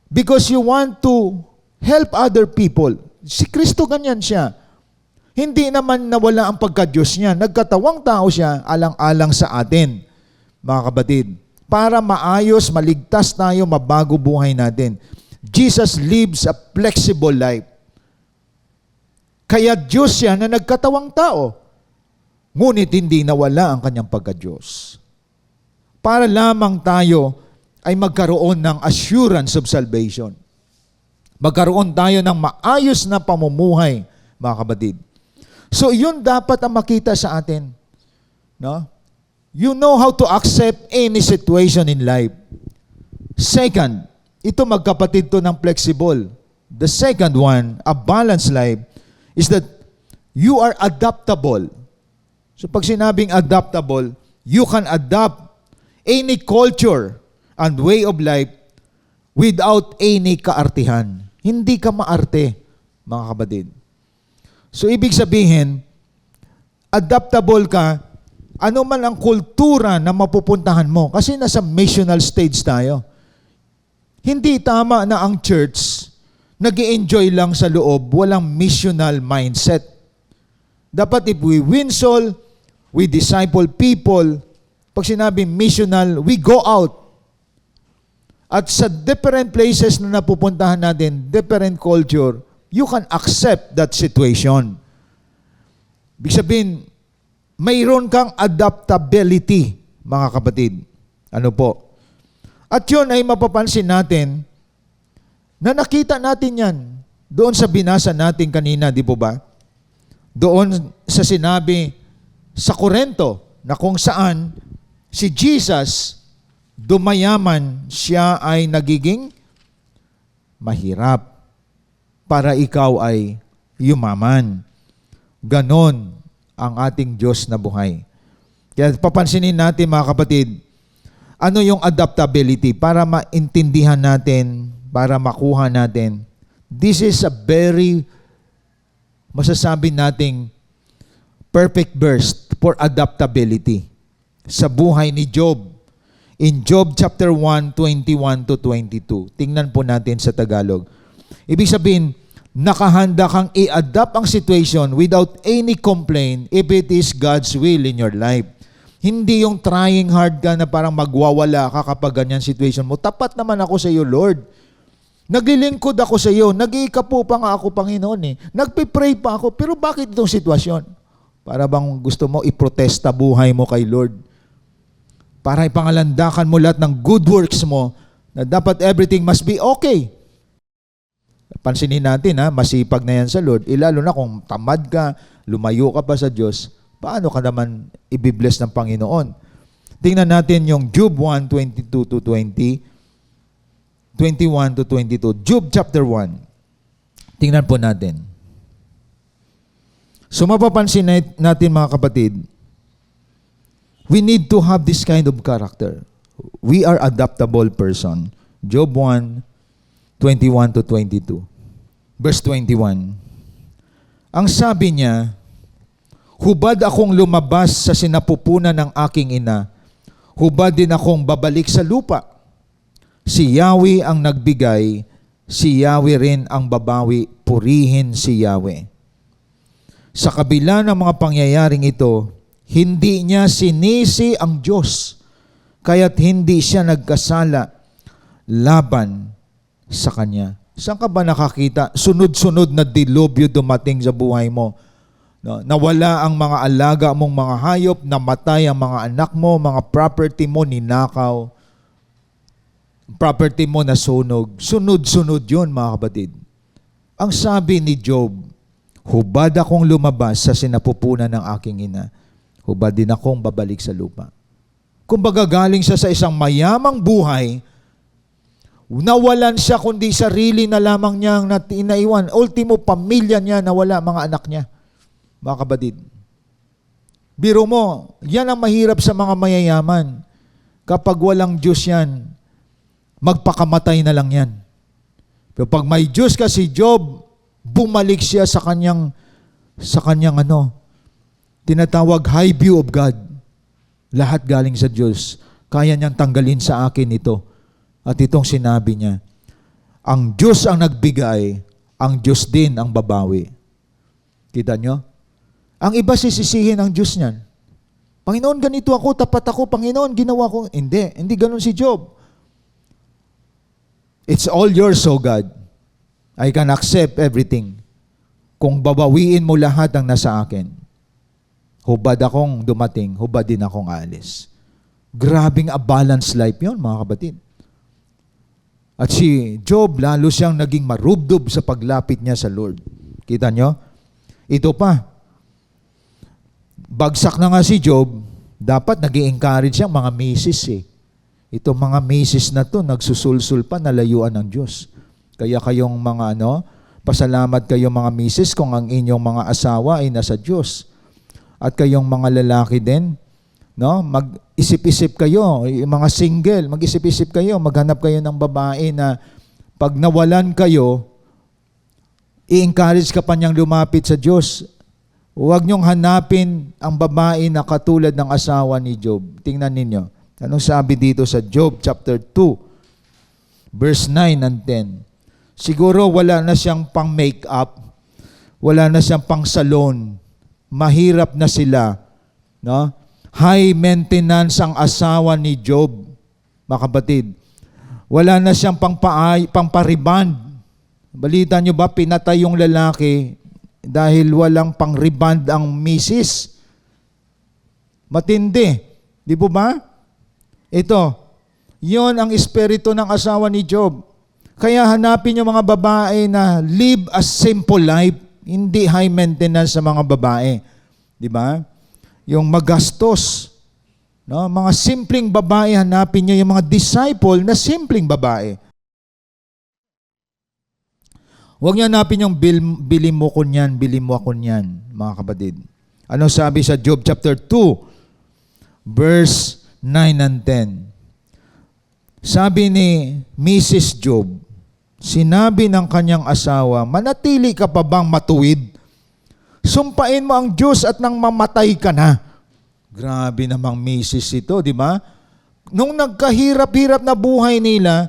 because you want to help other people. Si Kristo ganyan siya. Hindi naman nawala ang pagka-Diyos niya. Nagkatawang tao siya, alang-alang sa atin, mga kapatid. Para maayos, maligtas tayo, mabago buhay natin. Jesus lives a flexible life. Kaya Diyos siya na nagkatawang tao. Ngunit hindi nawala ang kanyang pagka-Diyos. Para lamang tayo ay magkaroon ng assurance of salvation. Magkaroon tayo ng maayos na pamumuhay, mga kapatid. So yun dapat ang makita sa atin. No? You know how to accept any situation in life. Second, ito magkapatid to ng flexible. The second one, a balanced life, is that you are adaptable. So pag sinabing adaptable, you can adapt any culture and way of life without any kaartihan. Hindi ka maarte, mga kapatid. So ibig sabihin, adaptable ka, ano man ang kultura na mapupuntahan mo. Kasi nasa missional stage tayo. Hindi tama na ang church nag-i-enjoy lang sa loob, walang missional mindset. Dapat if we win soul, we disciple people. Pag sinabi missional, we go out. At sa different places na napupuntahan natin, different culture, you can accept that situation. Ibig sabihin, mayroon kang adaptability, mga kapatid. Ano po? At yun ay mapapansin natin na nakita natin yan doon sa binasa natin kanina, di po ba? Doon sa sinabi sa Korinto na kung saan si Jesus dumayaman, siya ay nagiging mahirap para ikaw ay yumaman. Ganon ang ating Diyos na buhay. Kaya papansinin natin, mga kapatid, ano yung adaptability para maintindihan natin, para makuha natin. This is a very, masasabi nating, perfect verse for adaptability sa buhay ni Job. In Job chapter 1, 21 to 22. Tingnan po natin sa Tagalog. Ibig sabihin, nakahanda kang i-adapt ang situation without any complaint if it is God's will in your life. Hindi yung trying hard ka na parang magwawala ka kapag ganyan situation mo. Tapat naman ako sa iyo, Lord. Naglilingkod ako sa iyo. Nag-iikapo pa nga ako, Panginoon eh. Nagpipray pa ako. Pero bakit itong sitwasyon? Para bang gusto mo iprotesta buhay mo kay Lord? para ipangalandakan mo lahat ng good works mo na dapat everything must be okay. Pansinin natin masipag na yan sa Lord. Lalo na kung tamad ka, lumayo ka pa sa Diyos, paano ka naman ibibless ng Panginoon? Tingnan natin yung Job 1:22 to 20, 21 to 22. Job chapter 1. Tingnan po natin. So mapapansin natin mga kapatid, we need to have this kind of character. We are adaptable person. Job 1:21 to 22. Verse 21. Ang sabi niya, hubad akong lumabas sa sinapupunan ng aking ina, hubad din akong babalik sa lupa. Si Yahweh ang nagbigay, si Yahweh rin ang babawi, purihin si Yahweh. Sa kabila ng mga pangyayaring ito, hindi niya sinisi ang Diyos, kaya't hindi siya nagkasala laban sa Kanya. Saan ka ba nakakita? Sunod-sunod na dilubyo dumating sa buhay mo. No? Nawala ang mga alaga mong mga hayop, namatay ang mga anak mo, mga property mo ninakaw, property mo nasunog. Sunod-sunod yun mga kapatid. Ang sabi ni Job, hubad akong lumabas sa sinapupunan ng aking ina, hubad din akong babalik sa lupa. Kung bagagaling siya sa isang mayamang buhay, nawalan siya kundi sarili na lamang niyang inaiwan. Ultimo, pamilya niya nawala, mga anak niya. Mga kapatid, biro mo, yan ang mahirap sa mga mayayaman. Kapag walang Diyos yan, magpakamatay na lang yan. Pero pag may Diyos ka, si Job, bumalik siya sa kanyang tinatawag high view of God. Lahat galing sa Diyos. Kaya niyang tanggalin sa akin ito. At itong sinabi niya, ang Diyos ang nagbigay, ang Diyos din ang babawi. Kita nyo? Ang iba sisisihin ang Diyos niyan. Panginoon, ganito ako, tapat ako, Panginoon, ginawa ko. Hindi ganun si Job. It's all yours, O God. I can accept everything. Kung babawiin mo lahat ang nasa akin, hubad akong dumating, hubad din akong aalis. Grabing a balanced life yun, mga kapatid. At si Job, lalo siyang naging marubdob sa paglapit niya sa Lord. Kita nyo? Ito pa. Bagsak na nga si Job, dapat nag-i-encourage siyang mga misis Ito mga misis na to, nagsusulsul pa, nalayuan ng Diyos. Kaya kayong mga pasalamat kayong mga misis kung ang inyong mga asawa ay nasa Diyos. At kayong mga lalaki din, mag-isip-isip kayo, yung mga single, mag-isip-isip kayo, maghanap kayo ng babae na pag nawalan kayo, i-encourage ka pa niyang lumapit sa Diyos. Huwag niyong hanapin ang babae na katulad ng asawa ni Job. Tingnan ninyo. Anong sabi dito sa Job chapter 2, verse 9 and 10? Siguro wala na siyang pang make-up, wala na siyang pang salon, mahirap na sila, High maintenance ang asawa ni Job, mga kapatid. Wala na siyang pang-rebound. Balita nyo ba, pinatay yung lalaki dahil walang pang-rebound ang misis? Matindi. Di po ba? Ito, yon ang espiritu ng asawa ni Job. Kaya hanapin yung mga babae na live a simple life, hindi high maintenance sa mga babae. Di ba? Yung magastos. Mga simpleng babae, hanapin nyo yung mga disciple na simpleng babae. Huwag niyo hanapin yung bili mo ko niyan, bili mo ako niyan, mga kapatid. Ano sabi sa Job chapter 2, verse 9 and 10? Sabi ni Mrs. Job, sinabi ng kanyang asawa, manatili ka pa bang matuwid? Sumpain mo ang Diyos at nang mamatay ka na. Grabe namang misis ito, di ba? Nung nagkahirap-hirap na buhay nila,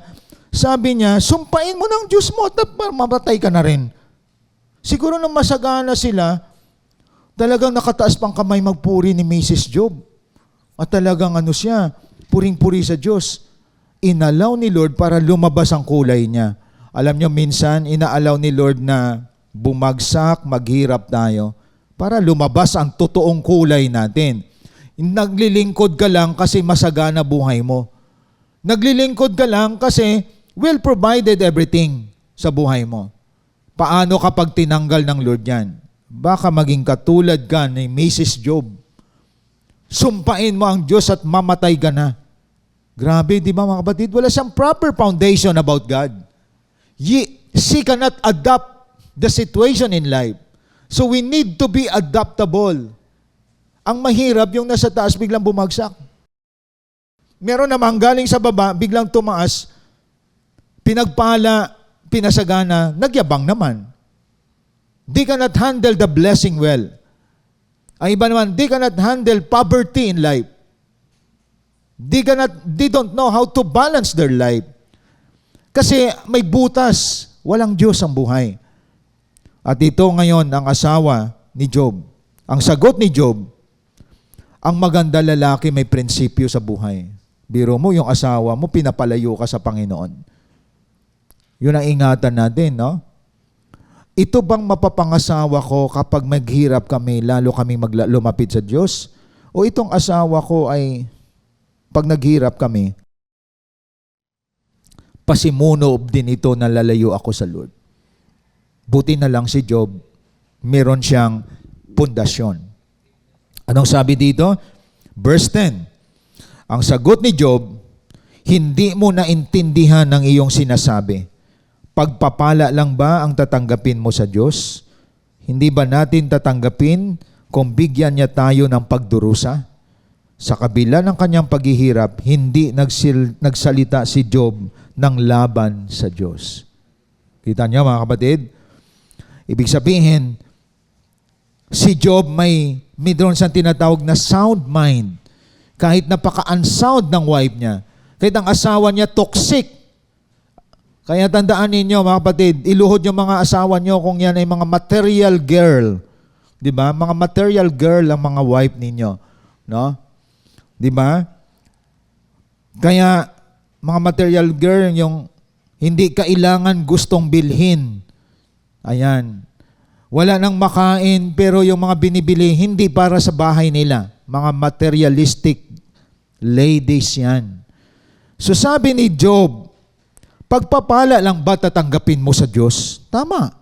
sabi niya, sumpain mo ng Diyos mo at mamatay ka na rin. Siguro nung masagana sila, talagang nakataas pang kamay magpuri ni Mrs. Job. At talagang puring-puri sa Diyos. Inalaw ni Lord para lumabas ang kulay niya. Alam niyo, minsan, inaalaw ni Lord na bumagsak, maghirap tayo para lumabas ang totoong kulay natin. Naglilingkod ka lang kasi masagana buhay mo. Naglilingkod ka lang kasi will provided everything sa buhay mo. Paano kapag tinanggal ng Lord yan? Baka maging katulad ka ni Mrs. Job. Sumpain mo ang Diyos at mamatay ka na. Grabe, di ba mga kapatid? Wala siyang proper foundation about God. She cannot adapt the situation in life. So we need to be adaptable. Ang mahirap yung nasa taas biglang bumagsak. Meron namang galing sa baba, biglang tumaas, pinagpala, pinasagana, nagyabang naman. They cannot handle the blessing well. Ang iba naman, they cannot handle poverty in life. They don't know how to balance their life. Kasi may butas, walang Diyos ang buhay. At ito ngayon ang asawa ni Job. Ang sagot ni Job, ang maganda lalaki may prinsipyo sa buhay. Biro mo, yung asawa mo, pinapalayo ka sa Panginoon. Yun ang ingatan natin, no? Ito bang mapapangasawa ko kapag maghirap kami, lalo kami lumapit sa Diyos? O itong asawa ko ay, pag naghirap kami, pasimunob din ito na lalayo ako sa Lord. Buti na lang si Job, meron siyang pundasyon. Anong sabi dito? Verse 10. Ang sagot ni Job, hindi mo naintindihan ang iyong sinasabi. Pagpapala lang ba ang tatanggapin mo sa Diyos? Hindi ba natin tatanggapin kung bigyan niya tayo ng pagdurusa? Sa kabila ng kanyang paghihirap, hindi nagsalita si Job ng laban sa Diyos. Kita niyo mga kapatid? Ibig sabihin, si Job may doon siyang tinatawag na sound mind. Kahit napaka-unsound ng wife niya. Kahit ang asawa niya toxic. Kaya tandaan ninyo mga kapatid, iluhod yung mga asawa niyo kung yan ay mga material girl. Di ba? Mga material girl ang mga wife ninyo. No? Di ba? Kaya mga material girl yung hindi kailangan gustong bilhin. Ayan. Wala nang makain pero yung mga binibili hindi para sa bahay nila. Mga materialistic ladies yan. So sabi ni Job, pagpapala lang ba tatanggapin mo sa Diyos? Tama.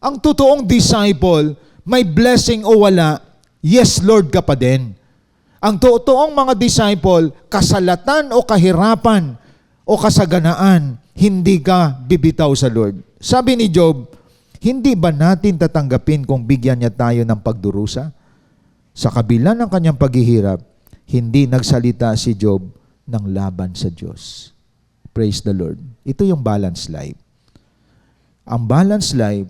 Ang totoong disciple, may blessing o wala, yes Lord ka pa din. Ang totoong mga disciple, kasalatan o kahirapan o kasaganaan, hindi ka bibitaw sa Lord. Sabi ni Job, hindi ba natin tatanggapin kung bigyan niya tayo ng pagdurusa? Sa kabila ng kanyang paghihirap, hindi nagsalita si Job ng laban sa Diyos. Praise the Lord. Ito yung balanced life. Ang balanced life,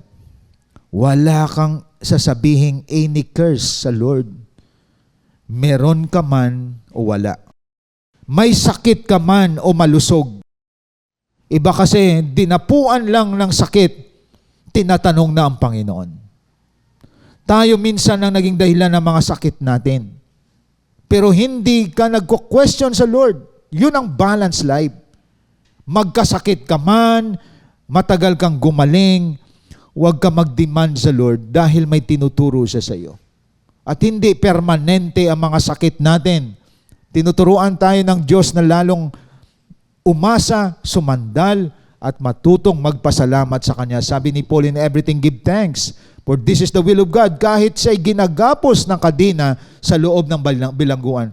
wala kang sasabihing any curse sa Lord. Meron ka man o wala. May sakit ka man o malusog. Iba kasi, dinapuan lang ng sakit, tinatanong na ang Panginoon. Tayo minsan ang naging dahilan ng mga sakit natin. Pero hindi ka nagko-question sa Lord. Yun ang balanced life. Magkasakit ka man, matagal kang gumaling, huwag ka mag-demand sa Lord dahil may tinuturo siya sa iyo. At hindi permanente ang mga sakit natin. Tinuturuan tayo ng Diyos na lalong umasa, sumandal, at matutong magpasalamat sa Kanya. Sabi ni Paul, in everything give thanks, for this is the will of God. Kahit siya'y ginagapos ng kadina sa loob ng bilangguan.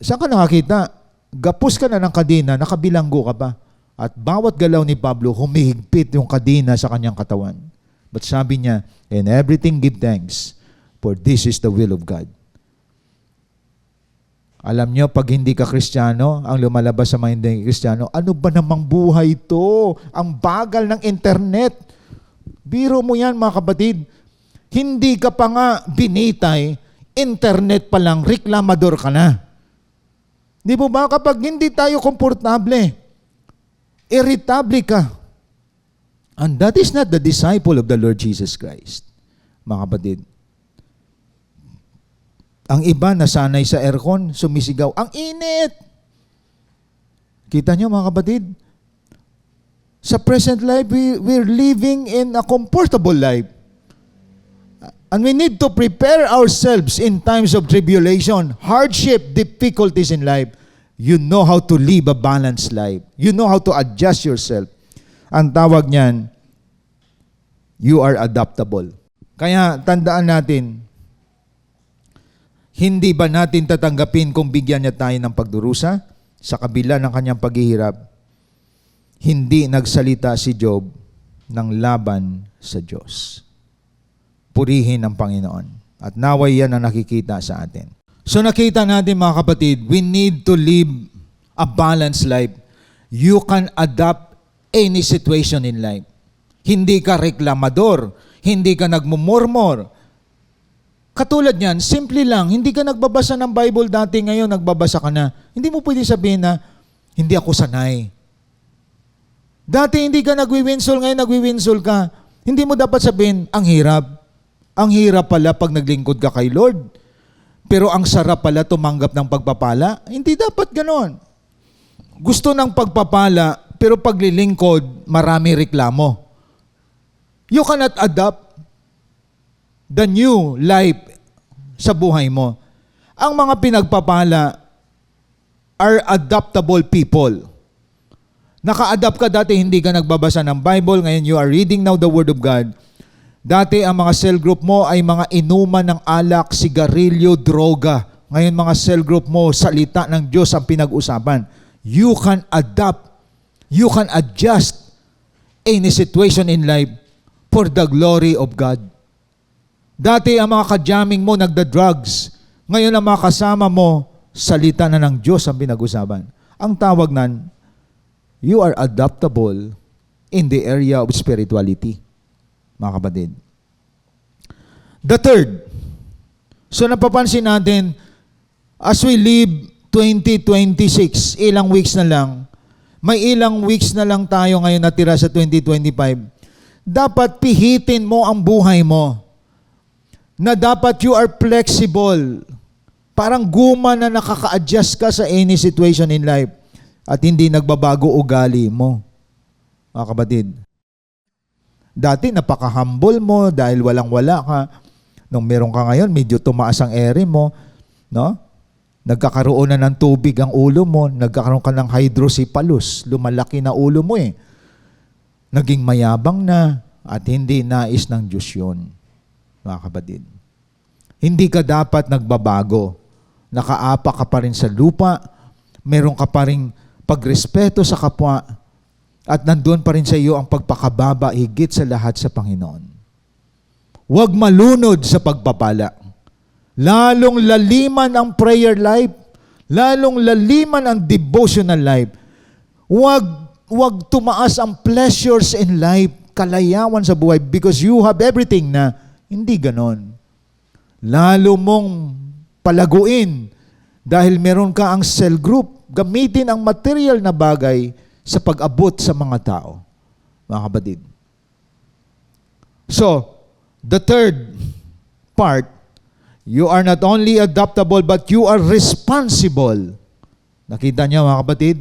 Saan ka nakakita? Gapos ka na ng kadina, nakabilanggo ka pa. At bawat galaw ni Pablo, humihigpit yung kadina sa kanyang katawan. But sabi niya, in everything give thanks, for this is the will of God. Alam niyo, pag hindi ka Kristiyano, ang lumalabas sa mga hindi Kristiyano, ano ba namang buhay ito? Ang bagal ng internet. Biro mo yan mga kapatid. Hindi ka pa nga binitay, internet pa lang, reklamador ka na. Di mo ba kapag hindi tayo komportable, irritable ka. And that is not the disciple of the Lord Jesus Christ. Mga kapatid. Ang iba nasanay sa aircon, sumisigaw, ang init! Kita niyo mga kapatid? Sa present life, we're living in a comfortable life. And we need to prepare ourselves in times of tribulation, hardship, difficulties in life. You know how to live a balanced life. You know how to adjust yourself. Ang tawag niyan, you are adaptable. Kaya tandaan natin, hindi ba natin tatanggapin kung bigyan niya tayo ng pagdurusa sa kabila ng kanyang paghihirap? Hindi nagsalita si Job ng laban sa Diyos. Purihin ang Panginoon. At naway yan ang nakikita sa atin. So nakita natin mga kapatid, we need to live a balanced life. You can adapt any situation in life. Hindi ka reklamador, hindi ka nagmumurmur. Katulad niyan, simple lang, hindi ka nagbabasa ng Bible dati, ngayon nagbabasa ka na. Hindi mo pwede sabihin na, hindi ako sanay. Dati hindi ka nagwiwinsol, ngayon nagwiwinsol ka. Hindi mo dapat sabihin, ang hirap. Ang hirap pala pag naglingkod ka kay Lord. Pero ang sarap pala tumanggap ng pagpapala. Hindi dapat ganon. Gusto ng pagpapala, pero paglilingkod, marami reklamo. You cannot adapt the new life sa buhay mo. Ang mga pinagpapala are adaptable people. Naka-adapt ka dati, hindi ka nagbabasa ng Bible, ngayon you are reading now the Word of God. Dati ang mga cell group mo ay mga inuman ng alak, sigarilyo, droga. Ngayon mga cell group mo, salita ng Diyos ang pinag-usapan. You can adapt, you can adjust any situation in life for the glory of God. Dati ang mga kajamming mo nagda-drugs. Ngayon ang mga kasama mo, salita na ng Diyos ang pinag-usapan. Ang tawag nan, you are adaptable in the area of spirituality, mga kapatid. The third, so napapansin natin, as we live 2026, ilang weeks na lang, may ilang weeks na lang tayo ngayon natira sa 2025, dapat pihitin mo ang buhay mo, na dapat you are flexible, parang guma na nakaka-adjust ka sa any situation in life, at hindi nagbabago ugali mo, mga kapatid. Dati napaka-humble mo dahil walang-wala ka. Nung meron ka ngayon, medyo tumaas ang ere mo, no? Nagkakaroon na ng tubig ang ulo mo, nagkakaroon ka ng hydrocephalus, lumalaki na ulo mo eh. Naging mayabang na at hindi nais ng Diyos yun, mga kapatid. Hindi ka dapat nagbabago. Nakaapa ka pa rin sa lupa, meron ka pa rin pagrespeto sa kapwa, at nandoon pa rin sa iyo ang pagpakababa higit sa lahat sa Panginoon. Huwag malunod sa pagpapala. Lalong laliman ang prayer life, lalong laliman ang devotional life. Huwag tumaas ang pleasures in life, kalayawan sa buhay, because you have everything na. Hindi ganon. Lalo mong palaguin dahil meron ka ang cell group, gamitin ang material na bagay sa pag-abot sa mga tao, mga kapatid. So, the third part, you are not only adaptable, but you are responsible. Nakita niyo mga kapatid?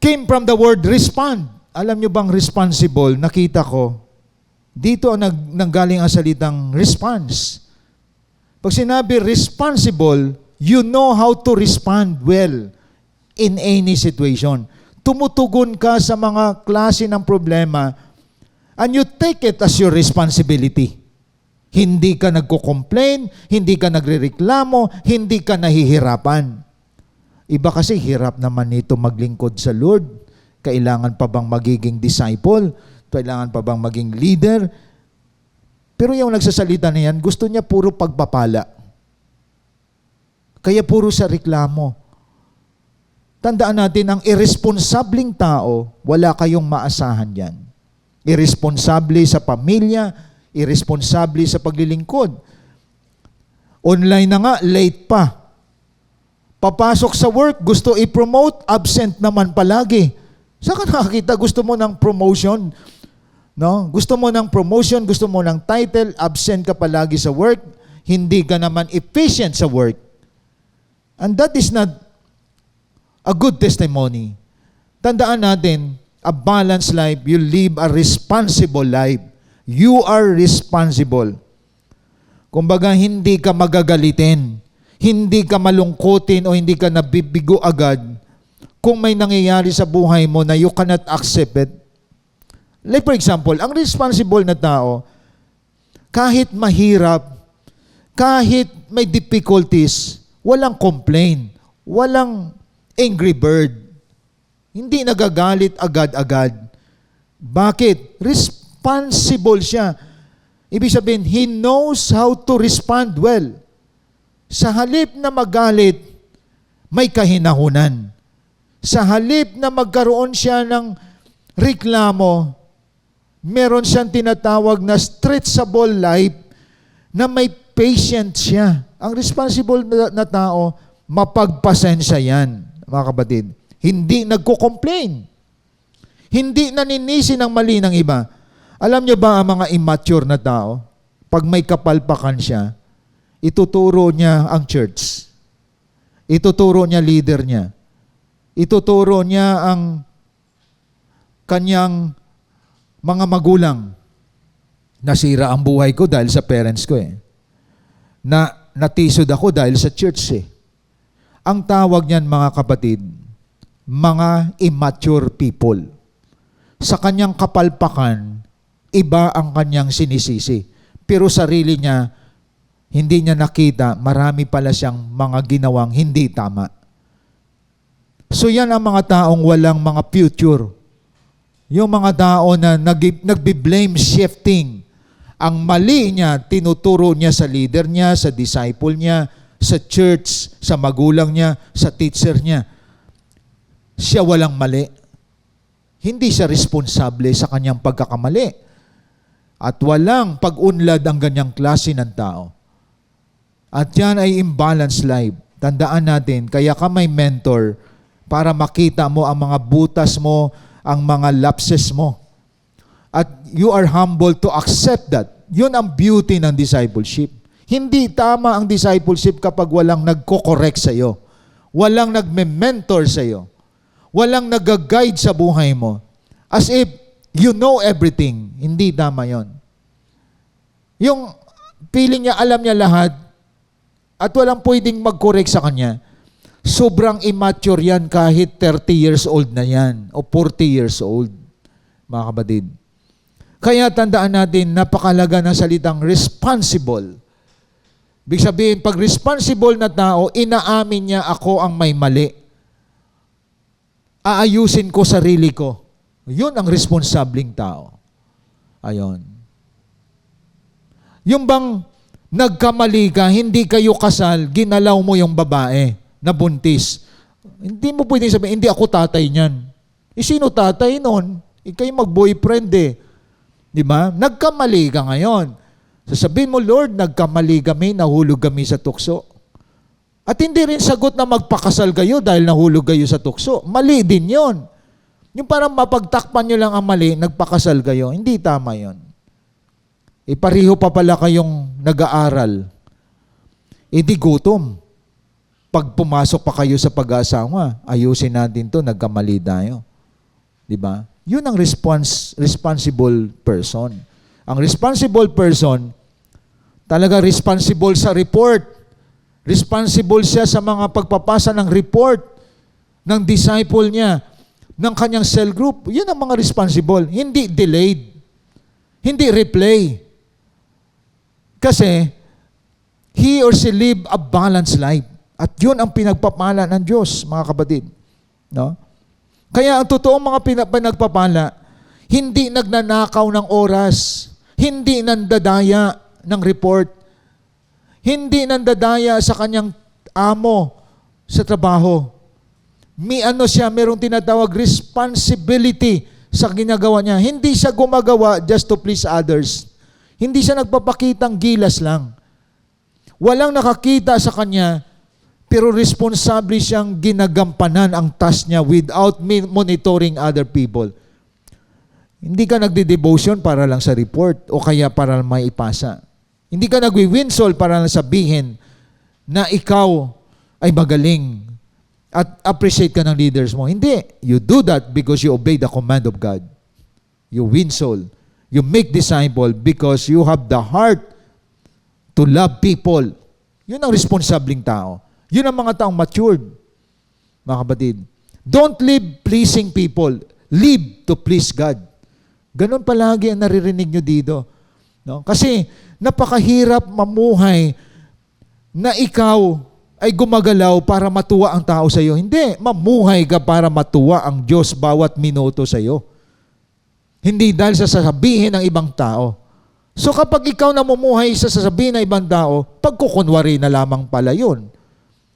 Came from the word respond. Alam niyo bang responsible? Nakita ko, dito nanggaling ang salitang response. Pag sinabi responsible, you know how to respond well in any situation. Tumutugon ka sa mga klase ng problema and you take it as your responsibility. Hindi ka nagko-complain, hindi ka nagrereklamo, hindi ka nahihirapan. Iba kasi hirap naman nito maglingkod sa Lord. Kailangan pa bang magiging disciple? Kailangan pa bang maging leader? Pero yung nagsasalita na yan, gusto niya puro pagpapala. Kaya puro sa reklamo. Tandaan natin, ang irresponsabling tao, wala kayong maasahan yan. Irresponsable sa pamilya, irresponsable sa paglilingkod. Online na nga, late pa. Papasok sa work, gusto i-promote, absent naman palagi. Saan ka nakakita? Gusto mo ng promotion? No? Gusto mo ng promotion, gusto mo ng title, absent ka palagi sa work, hindi ka naman efficient sa work. And that is not a good testimony. Tandaan natin, a balanced life, you live a responsible life. You are responsible. Kumbaga, hindi ka magagalitin, hindi ka malungkutin o hindi ka nabibigo agad kung may nangyayari sa buhay mo na you cannot accept it. Like for example, ang responsible na tao, kahit mahirap, kahit may difficulties, walang complain, walang angry bird, hindi nagagalit agad-agad. Bakit? Responsible siya. Ibig sabihin, he knows how to respond well. Sa halip na magalit, may kahinahunan. Sa halip na magkaroon siya ng reklamo, meron siyang tinatawag na stretchable life na may patience siya. Ang responsible na tao, mapagpasensya yan, mga kapatid. Hindi nagko-complain. Hindi naninisi ng mali ng iba. Alam niyo ba ang mga immature na tao, pag may kapalpakan siya, ituturo niya ang church. Ituturo niya leader niya. Ituturo niya ang kanyang mga magulang. Nasira ang buhay ko dahil sa parents ko eh. Natisod ako dahil sa church eh. Ang tawag niyan, mga kapatid, mga immature people. Sa kanyang kapalpakan, iba ang kanyang sinisisi. Pero sarili niya, hindi niya nakita, marami pala siyang mga ginawang hindi tama. So yan ang mga taong walang mga future. Yung mga tao na nagbi-blame shifting. Ang mali niya, tinuturo niya sa leader niya, sa disciple niya, sa church, sa magulang niya, sa teacher niya. Siya walang mali. Hindi siya responsable sa kanyang pagkakamali. At walang pag-unlad ang ganyang klase ng tao. At yan ay imbalanced life. Tandaan natin, kaya ka may mentor para makita mo ang mga butas mo, ang mga lapses mo. At you are humble to accept that. Yun ang beauty ng discipleship. Hindi tama ang discipleship kapag walang nagko-correct sa iyo. Walang nagme-mentor sa iyo. Walang nag-guide sa buhay mo. As if you know everything. Hindi tama yon. Yung feeling niya, alam niya lahat, at walang pwedeng mag-correct sa kanya, sobrang immature yan kahit 30 years old na yan o 40 years old, mga kapatid. Kaya tandaan natin, napakalaga ng salitang responsible. Ibig sabihin, pag responsible na tao, inaamin niya ako ang may mali. Aayusin ko sarili ko. Yun ang responsabling tao. Ayon. Yung bang nagkamali ka, hindi kayo kasal, ginalaw mo yung babae na buntis. Hindi mo pwedeng sabihin, hindi ako tatay niyan. Sino tatay nun? Ikay mag-boyfriend eh. Di ba? Nagkamali ka ngayon. Sasabihin mo, Lord, nagkamali kami, nahulog kami sa tukso. At hindi rin sagot na magpakasal kayo dahil nahulog kayo sa tukso. Mali din yon. Yung parang mapagtakpan nyo lang ang mali, nagpakasal kayo. Hindi tama yon. Pareho pa pala kayong nag-aaral. Di gutom. Pag pumasok pa kayo sa pag-aasawa, ayusin natin to, nagkamali tayo. Di ba? Yun ang responsible person. Ang responsible person, talaga responsible sa report. Responsible siya sa mga pagpapasa ng report ng disciple niya, ng kanyang cell group. Yun ang mga responsible. Hindi delayed. Hindi replay. Kasi, he or she live a balanced life. At yun ang pinagpapala ng Diyos, mga kapatid. No? Kaya ang totoong mga pinagpapala, hindi nagnanakaw ng oras, hindi nandadaya ng report, hindi nandadaya sa kanyang amo sa trabaho. Merong tinatawag responsibility sa ginagawa niya. Hindi siya gumagawa just to please others. Hindi siya nagpapakitang gilas lang. Walang nakakita sa kanya, pero responsable siyang ginagampanan ang task niya without monitoring other people. Hindi ka nagde-devotion para lang sa report o kaya para lang may ipasa. Hindi ka nagwi-winsol para lang sabihin na ikaw ay magaling at appreciate ka ng leaders mo. Hindi. You do that because you obey the command of God. You winsol. You make disciple because you have the heart to love people. Yun ang responsabling tao. Yun ang mga taong matured, mga kapatid. Don't live pleasing people. Live to please God. Ganon palagi ang naririnig nyo dito. No? Kasi napakahirap mamuhay na ikaw ay gumagalaw para matuwa ang tao sa iyo. Hindi, mamuhay ka para matuwa ang Diyos bawat minuto sa iyo. Hindi dahil sa sasabihin ng ibang tao. So kapag ikaw namumuhay sa sasabihin ng ibang tao, pagkukunwari na lamang pala yun.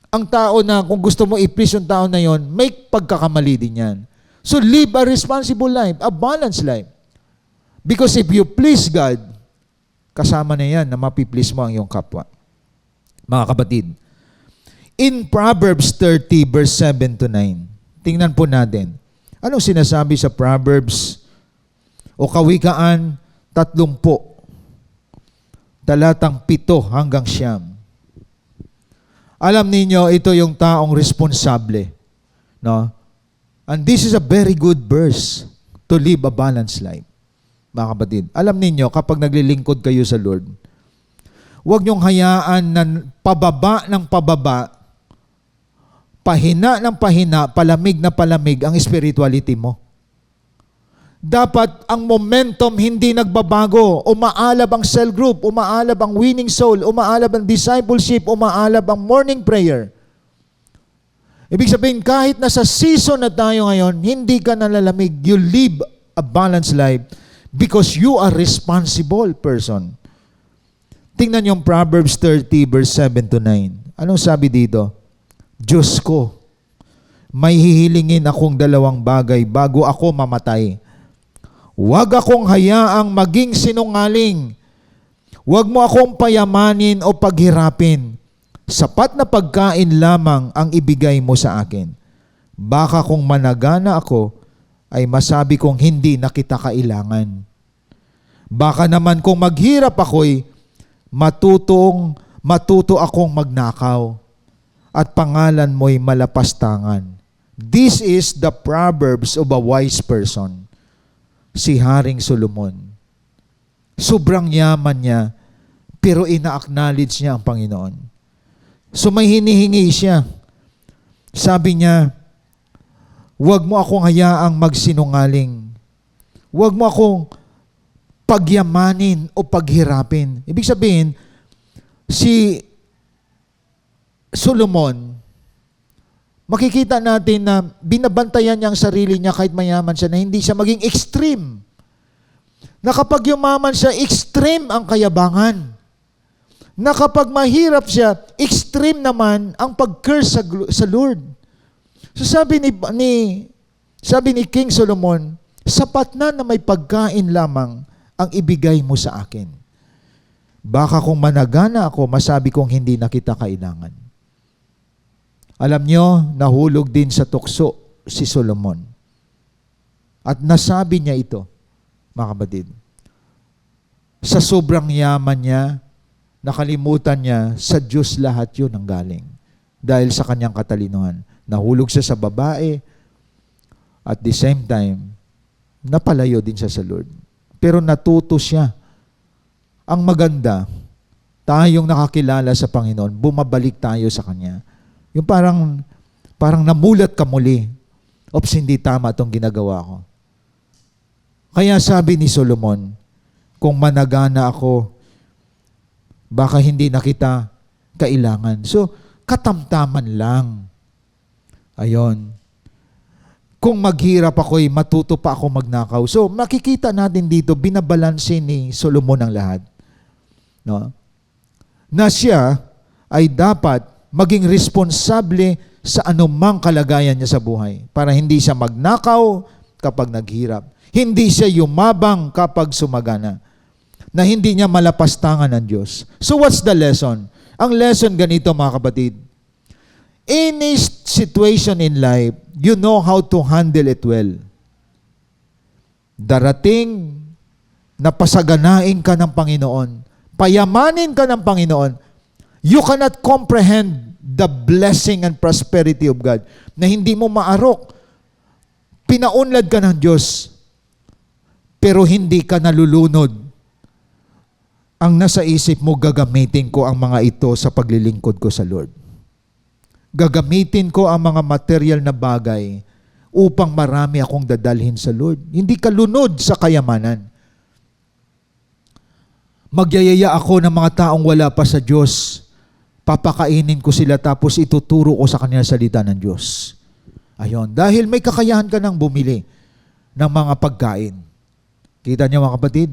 Ang tao na kung gusto mo i-please yung tao na yun, may pagkakamali din yan. So live a responsible life, a balanced life. Because if you please God, kasama na yan na mapiplease mo ang iyong kapwa. Mga kapatid, in Proverbs 30 verse 7 to 9, tingnan po natin. Anong sinasabi sa Proverbs o Kawikaan 30, talatang 7 hanggang 9. Alam ninyo, ito yung taong responsable. No? And this is a very good verse to live a balanced life. Mga kapatid, alam ninyo, kapag naglilingkod kayo sa Lord, huwag niyong hayaan na pababa ng pababa, pahina ng pahina, palamig na palamig ang spirituality mo. Dapat ang momentum hindi nagbabago. Umaalab ang cell group, umaalab ang winning soul, umaalab ang discipleship, umaalab ang morning prayer. Ibig sabihin, kahit nasa season na tayo ngayon, hindi ka nalalamig. You live a balanced life because you are responsible person. Tingnan yung Proverbs 30 verse 7 to 9. Anong sabi dito? Diyos ko, may hihilingin akong 2 bagay bago ako mamatay. Huwag akong hayaang maging sinungaling. Huwag mo akong payamanin o paghirapin. Sapat na pagkain lamang ang ibigay mo sa akin. Baka kung managana ako, ay masabi kong hindi na kita kailangan. Baka naman kung maghirap ako'y matuto akong magnakaw at pangalan mo'y malapastangan. This is the Proverbs of a wise person. Si Haring Solomon. Sobrang yaman niya, pero ina-acknowledge niya ang Panginoon. So may hinihingi siya. Sabi niya, huwag mo akong hayaang magsinungaling. Huwag mo akong pagyamanin o paghirapin. Ibig sabihin, si Solomon, makikita natin na binabantayan niya ang sarili niya kahit mayaman siya na hindi siya maging extreme. Na kapag yumaman siya, extreme ang kayabangan. Na kapag mahirap siya, extreme naman ang pag-curse sa Lord. So sabi ni King Solomon, sapat na may pagkain lamang ang ibigay mo sa akin. Baka kung managana ako, masabi kong hindi na kita kailangan. Alam nyo, nahulog din sa tukso si Solomon. At nasabi niya ito, mga kapatid. Sa sobrang yaman niya, nakalimutan niya, sa Diyos lahat yun ang galing. Dahil sa kanyang katalinuhan. Nahulog siya sa babae, at the same time, napalayo din siya sa Lord. Pero natuto siya. Ang maganda, tayong nakakilala sa Panginoon, bumabalik tayo sa Kanya. Yung parang namulat ka muli. Ops, hindi tama itong ginagawa ko. Kaya sabi ni Solomon, kung managana ako, baka hindi na kita kailangan. So, katamtaman lang. Ayon. Kung maghirap ako'y matuto pa ako magnakaw. So, makikita natin dito, binabalanse ni Solomon ang lahat. No? Na siya ay dapat maging responsable sa anumang kalagayan niya sa buhay para hindi siya magnakaw kapag naghirap. Hindi siya yumabang kapag sumagana. Na hindi niya malapastangan ng Diyos. So what's the lesson? Ang lesson ganito mga kapatid. Any situation in life, you know how to handle it well. Darating na pasaganain ka ng Panginoon, payamanin ka ng Panginoon, you cannot comprehend the blessing and prosperity of God na hindi mo maarok. Pinaunlad ka ng Diyos. pero hindi ka nalulunod, ang nasa isip mo, gagamitin ko ang mga ito sa paglilingkod ko sa Lord. Gagamitin ko ang mga material na bagay upang marami akong dadalhin sa Lord. Hindi ka lunod sa kayamanan. Magyayaya ako ng mga taong wala pa sa Diyos. Papakainin ko sila tapos ituturo ko sa kanila salita ng Diyos. Ayon, dahil may kakayahan ka nang bumili ng mga pagkain. Kita niyo mga kapatid?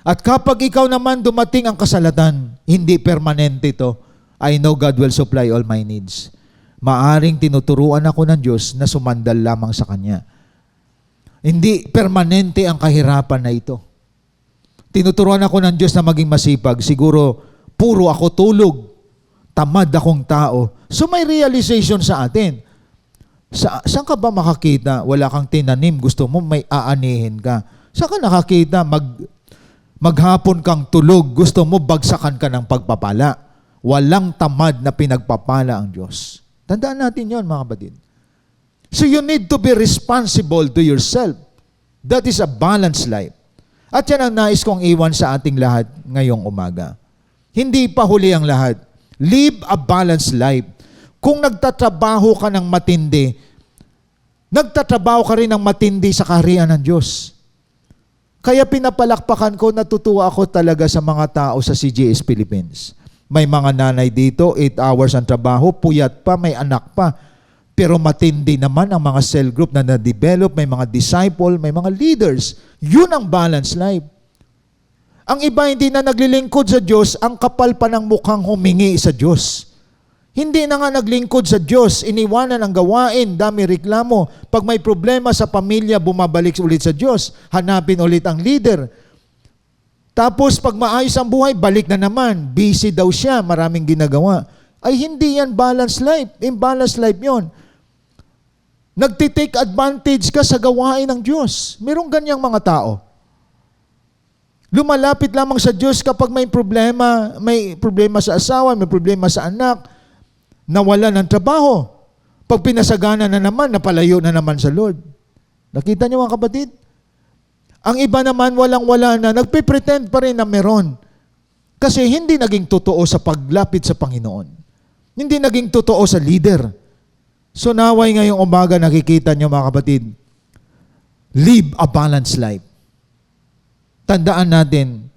At kapag ikaw naman dumating ang kasalatan, hindi permanente ito. I know God will supply all my needs. Maaring tinuturuan ako ng Diyos na sumandal lamang sa Kanya. Hindi permanente ang kahirapan na ito. Tinuturuan ako ng Diyos na maging masipag. Siguro, puro ako tulog. Tamad akong tao. So may realization sa atin. Saan ka ba makakita? Wala kang tinanim. Gusto mo may aanihin ka. Saan ka nakakita? Maghapon kang tulog. Gusto mo bagsakan ka ng pagpapala. Walang tamad na pinagpapala ang Diyos. Tandaan natin yon mga kapatid. So you need to be responsible to yourself. That is a balanced life. At yan ang nais kong iwan sa ating lahat ngayong umaga. Hindi pa huli ang lahat. Live a balanced life. Kung nagtatrabaho ka ng matindi, nagtatrabaho ka rin ng matindi sa kaharian ng Diyos. Kaya pinapalakpakan ko, natutuwa ako talaga sa mga tao sa CGS Philippines. May mga nanay dito, 8 hours ang trabaho, puyat pa, may anak pa. Pero matindi naman ang mga cell group na na-develop, may mga disciple, may mga leaders. Yun ang balanced life. Ang iba hindi na naglilingkod sa Diyos, ang kapal pa ng mukhang humingi sa Diyos. Hindi na nga naglingkod sa Diyos, iniwanan ang gawain, dami reklamo. Pag may problema sa pamilya, bumabalik ulit sa Diyos, hanapin ulit ang leader. Tapos pag maayos ang buhay, balik na naman. Busy daw siya, maraming ginagawa. Ay hindi yan balanced life. Imbalanced life yon. Nagtitake advantage ka sa gawain ng Diyos. Merong ganyang mga tao. Lumalapit lamang sa Diyos kapag may problema sa asawa, may problema sa anak, nawala ng trabaho. Pag pinasagana na naman, napalayo na naman sa Lord. Nakita niyo mga kapatid? Ang iba naman walang-wala na, nagpipretend pa rin na meron. Kasi hindi naging totoo sa paglapit sa Panginoon. Hindi naging totoo sa leader. So naway ngayong umaga nakikita niyo mga kapatid, live a balanced life. Tandaan natin,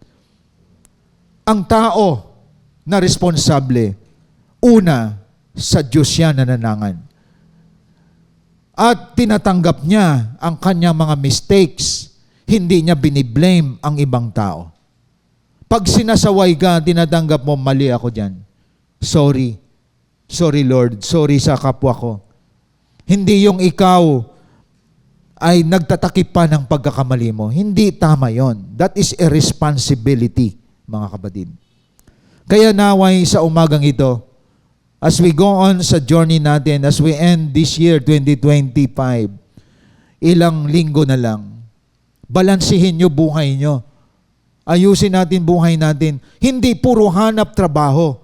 ang tao na responsable, una, sa Diyos siya nananangan. At tinatanggap niya ang kanyang mga mistakes. Hindi niya biniblame ang ibang tao. Pag sinasaway ka, tinatanggap mo, mali ako dyan. Sorry. Sorry Lord. Sorry sa kapwa ko. Hindi yung ikaw ay nagtatakip pa ng pagkakamali mo. Hindi tama yon. That is a responsibility, mga kapatid. Kaya naway sa umagang ito, as we go on sa journey natin, as we end this year, 2025, ilang linggo na lang, balansihin nyo buhay nyo. Ayusin natin buhay natin. Hindi puro hanap trabaho.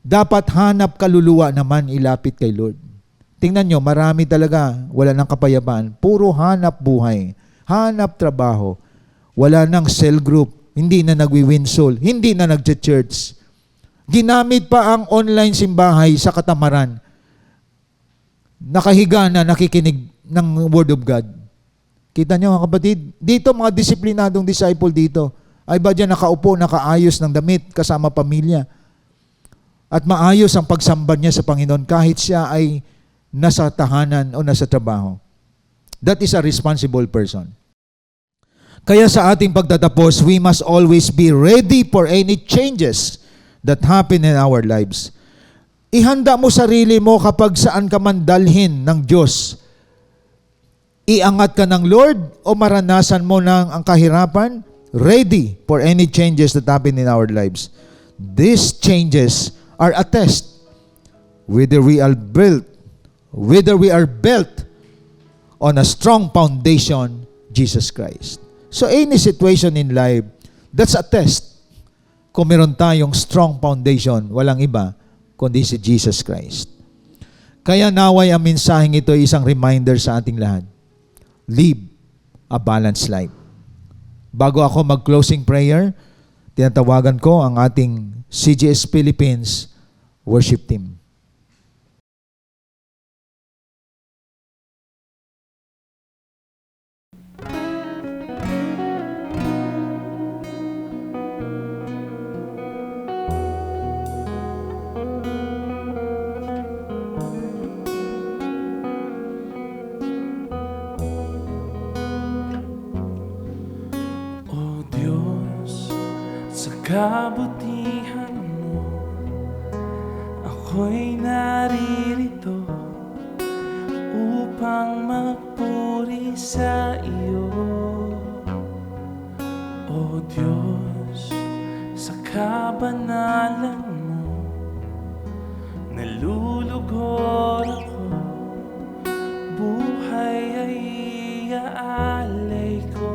Dapat hanap kaluluwa naman ilapit kay Lord. Tingnan nyo, marami talaga, wala nang kapayapaan. Puro hanap buhay. Hanap trabaho. Wala nang cell group. Hindi na nagwi-win soul. Hindi na nagche-church. Ginamit pa ang online simbahay sa katamaran. Nakahiga na nakikinig ng Word of God. Kita niyo mga kapatid, dito mga disiplinadong disciple dito, ay ba dyan nakaupo, nakaayos ng damit kasama pamilya. At maayos ang pagsamba niya sa Panginoon kahit siya ay nasa tahanan o nasa trabaho. That is a responsible person. Kaya sa ating pagtatapos, we must always be ready for any changes that happen in our lives. Ihanda mo sarili mo kapag saan ka man dalhin ng Diyos. Iangat ka ng Lord o maranasan mo ng ang kahirapan, ready for any changes that happen in our lives. These changes are a test whether we are built on a strong foundation, Jesus Christ. So any situation in life, that's a test. Kung meron tayong strong foundation, walang iba kundi si Jesus Christ. Kaya naway ang mensaheng ito ay isang reminder sa ating lahat. Live a balanced life. Bago ako mag-closing prayer, tinatawagan ko ang ating CGS Philippines worship team. O Diyos, sa kabutihan mo, ako'y naririto upang magpuri sa iyo. O Diyos, sa kabanalan mo, nalulugod ako, buhay ay iaalay ko.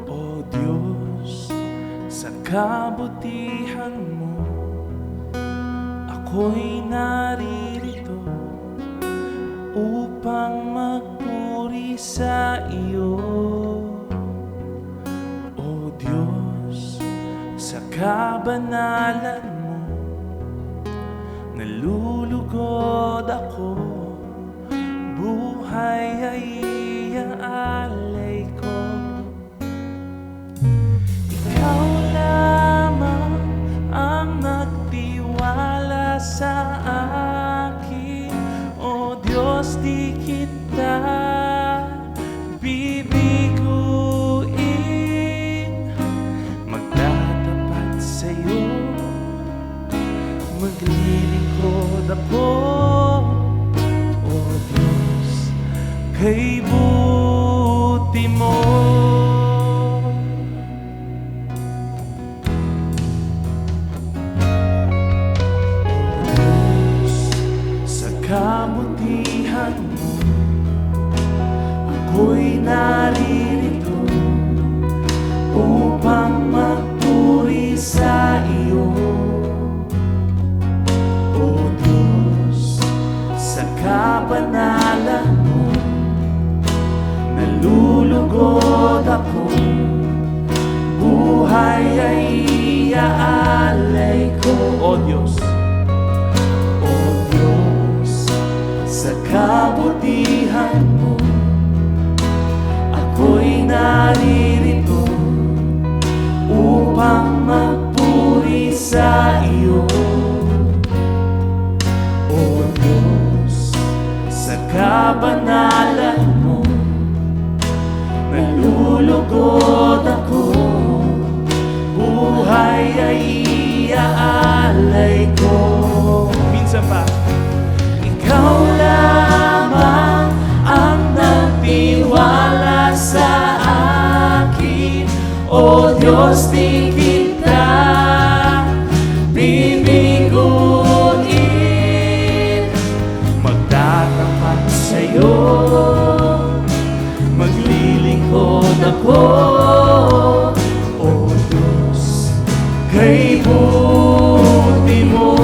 O Diyos, sa kabutihan mo, ako'y naririto upang magpuri sa iyo. O Diyos, sa kabanalan mo, nalulugod ako, buhay ay iaalay ko. Ikaw lamang ang nagtiwala sa akin, O Diyos, di kita bibiguin. Magtatapat sa'yo, maglilingkod ako, O Diyos, kay buti mo. Sa kabutihan mo, ako'y naririto upang magpuri sa iyo. O Diyos, sa kabanalan mo, nalulugod ako, buhay ay iaalay ko. O Diyos, sa kabutihan mo, ako'y naririto upang magpuri sa iyo. O Diyos, sa kabanalan mo, nalulugod ako, buhay ay iaalay ko. Minsan pa, ikaw lamang ang nagtiwala sa akin, O Diyos, di kita bibiguin. Magtatapat sa'yo, maglilingkod ako, O Diyos, kay buti mo.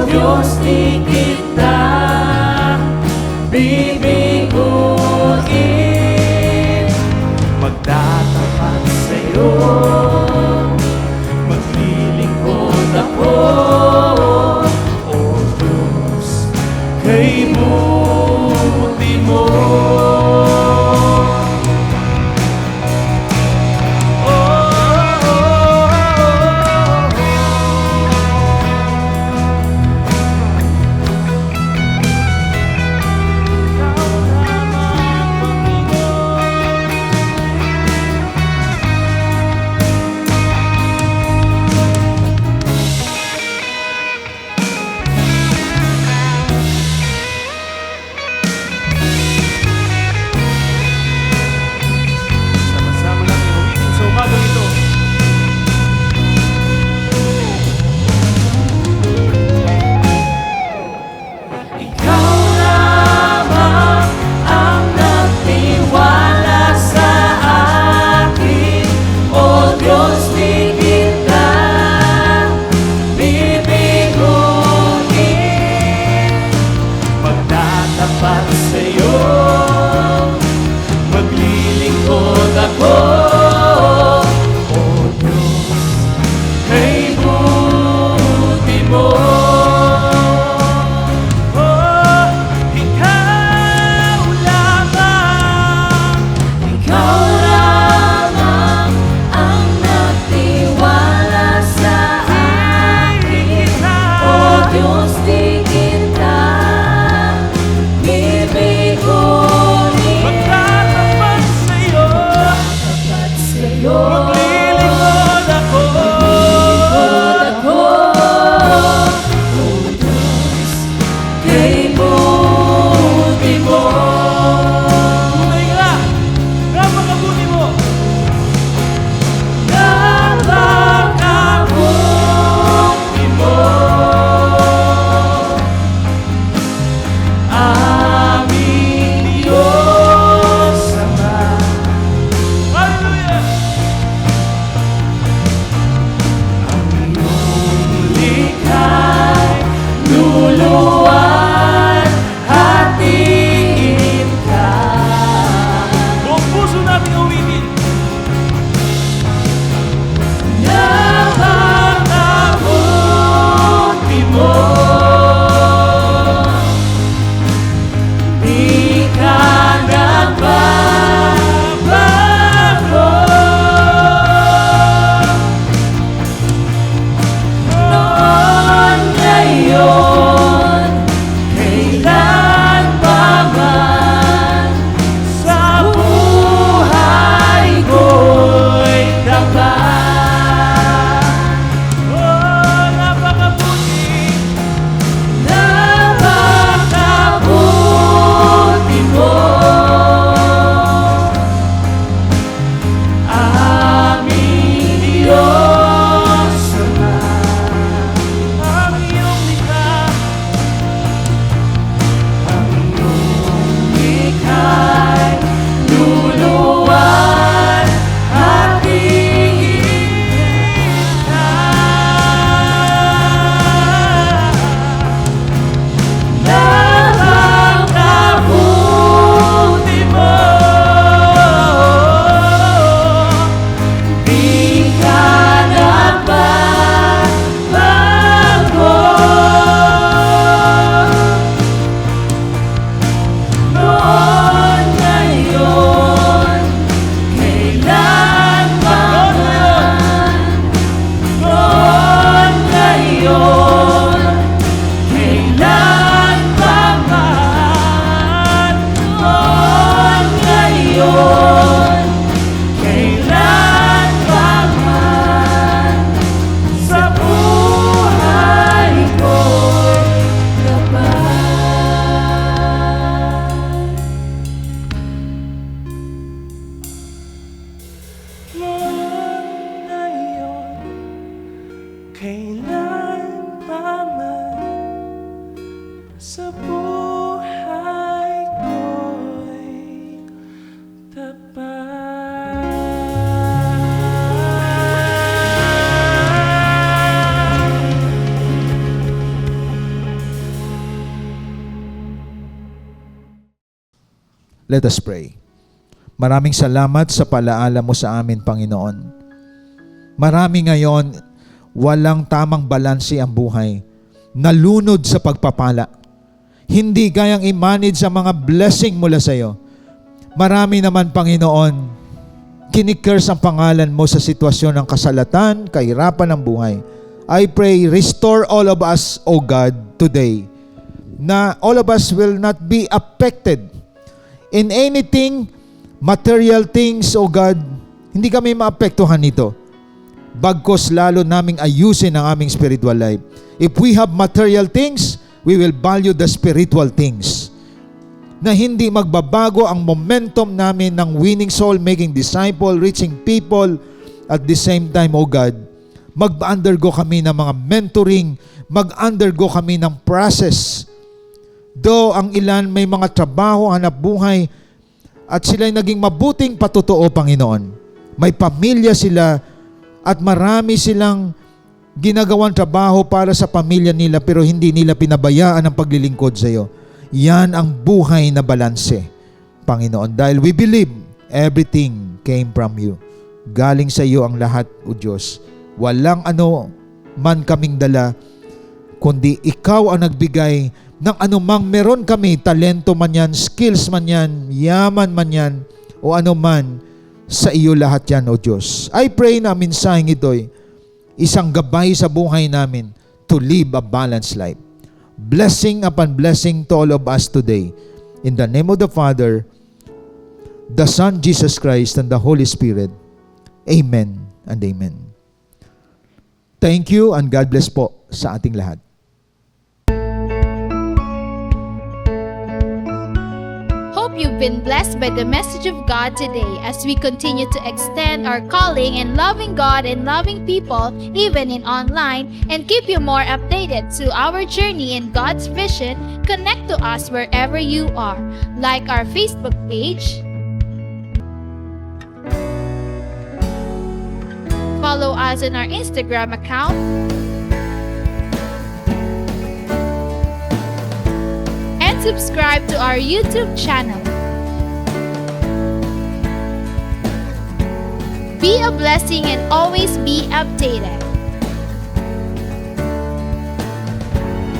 Diyos, di kita bibiguin. Magtatapat sa'yo, maglilingkod ako, O Diyos, kay buti mo. lingkod ako. O Diyos, kay buti mo. Oh, Ikaw lamang, Ikaw lamang ang nagtiwala sa akin. O Diyos, di kita bibigunin. magtatapat sa'yo, Tapat sa'yo, maglilingkod ako. lingkod ako. O Diyos, kay buti mo. Tunay nga, napakabuti mo. Napakabuti mo. Aming Diyos Ama. Hallelujah! Ang iyong likha't luluwan, hatiin ka. Buong puso natin uwitin. Napakabuti mo. Di ka nagbabago. Noon, ngayon, kailan pa man, Sa buhay ko'y tapat. oh, napakabuti. Napakabuti mo. Aming Diyos Ama. Ang iyong likha, Ang iyong likha'y luluwan, hatiin ka. Napakabuti mo. Di ka nagbabago. Noon, ngayon, kailan pa man. Noon, ngayon, kailan pa man. Noon, ngayon, kailan pa man. Sa buhay ko'y tapat. noon, ngayon, kailan pa man, sa buhay ko'y tapat. Let us pray. Maraming salamat sa palaala mo sa amin, Panginoon. Marami ngayon, walang tamang balanse ang buhay. Nalunod sa pagpapala. Hindi kayang i-manage sa mga blessing mula sa iyo. Marami naman, Panginoon, kinikurse ang pangalan mo sa sitwasyon ng kasalatan, kahirapan ng buhay. I pray, restore all of us, O God, today, na all of us will not be affected in anything, material things, O God. Hindi kami maapektuhan nito. Bagkos lalo naming ayusin ang aming spiritual life. If we have material things, we will value the spiritual things. Na hindi magbabago ang momentum namin ng winning soul, making disciple, reaching people. At the same time, O God, mag-undergo kami ng mga mentoring, mag-undergo kami ng process. Though ang ilan may mga trabaho, hanap buhay, at sila'y naging mabuting patotoo, Panginoon. May pamilya sila at marami silang ginagawang trabaho para sa pamilya nila pero hindi nila pinabayaan ang paglilingkod sa iyo. Yan ang buhay na balanse, Panginoon. Dahil we believe Everything came from you. Galing sa iyo ang lahat, O Diyos. Walang ano man kaming dala, kundi ikaw ang nagbigay ng anumang meron kami, talento man yan, skills man yan, yaman man yan, o ano man, sa iyo lahat yan, O Diyos. I pray na mensaheng ito'y isang gabay sa buhay namin to live a balanced life. Blessing upon blessing to all of us today. In the name of the Father, the Son, Jesus Christ, and the Holy Spirit. Amen and amen. Thank you and God bless po sa ating lahat. Hope you've been blessed by the message of God today as we continue to extend our calling in loving God and loving people, even in online, and keep you more updated to our journey in God's vision. Connect to us wherever you are. Like our Facebook page, follow us on our Instagram account, and subscribe to our YouTube channel. Be a blessing and always be updated.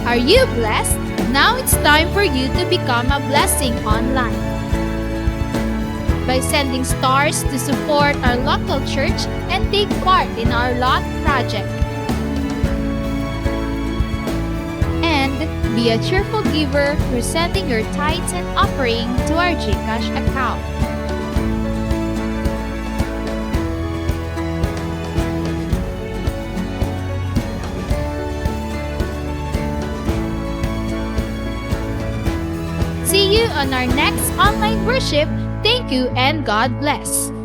Are you blessed? Now it's time for you to become a blessing online by sending stars to support our local church and take part in our lot project. And be a cheerful giver through sending your tithes and offering to our GCash account. See you on our next online worship. Thank you and God bless.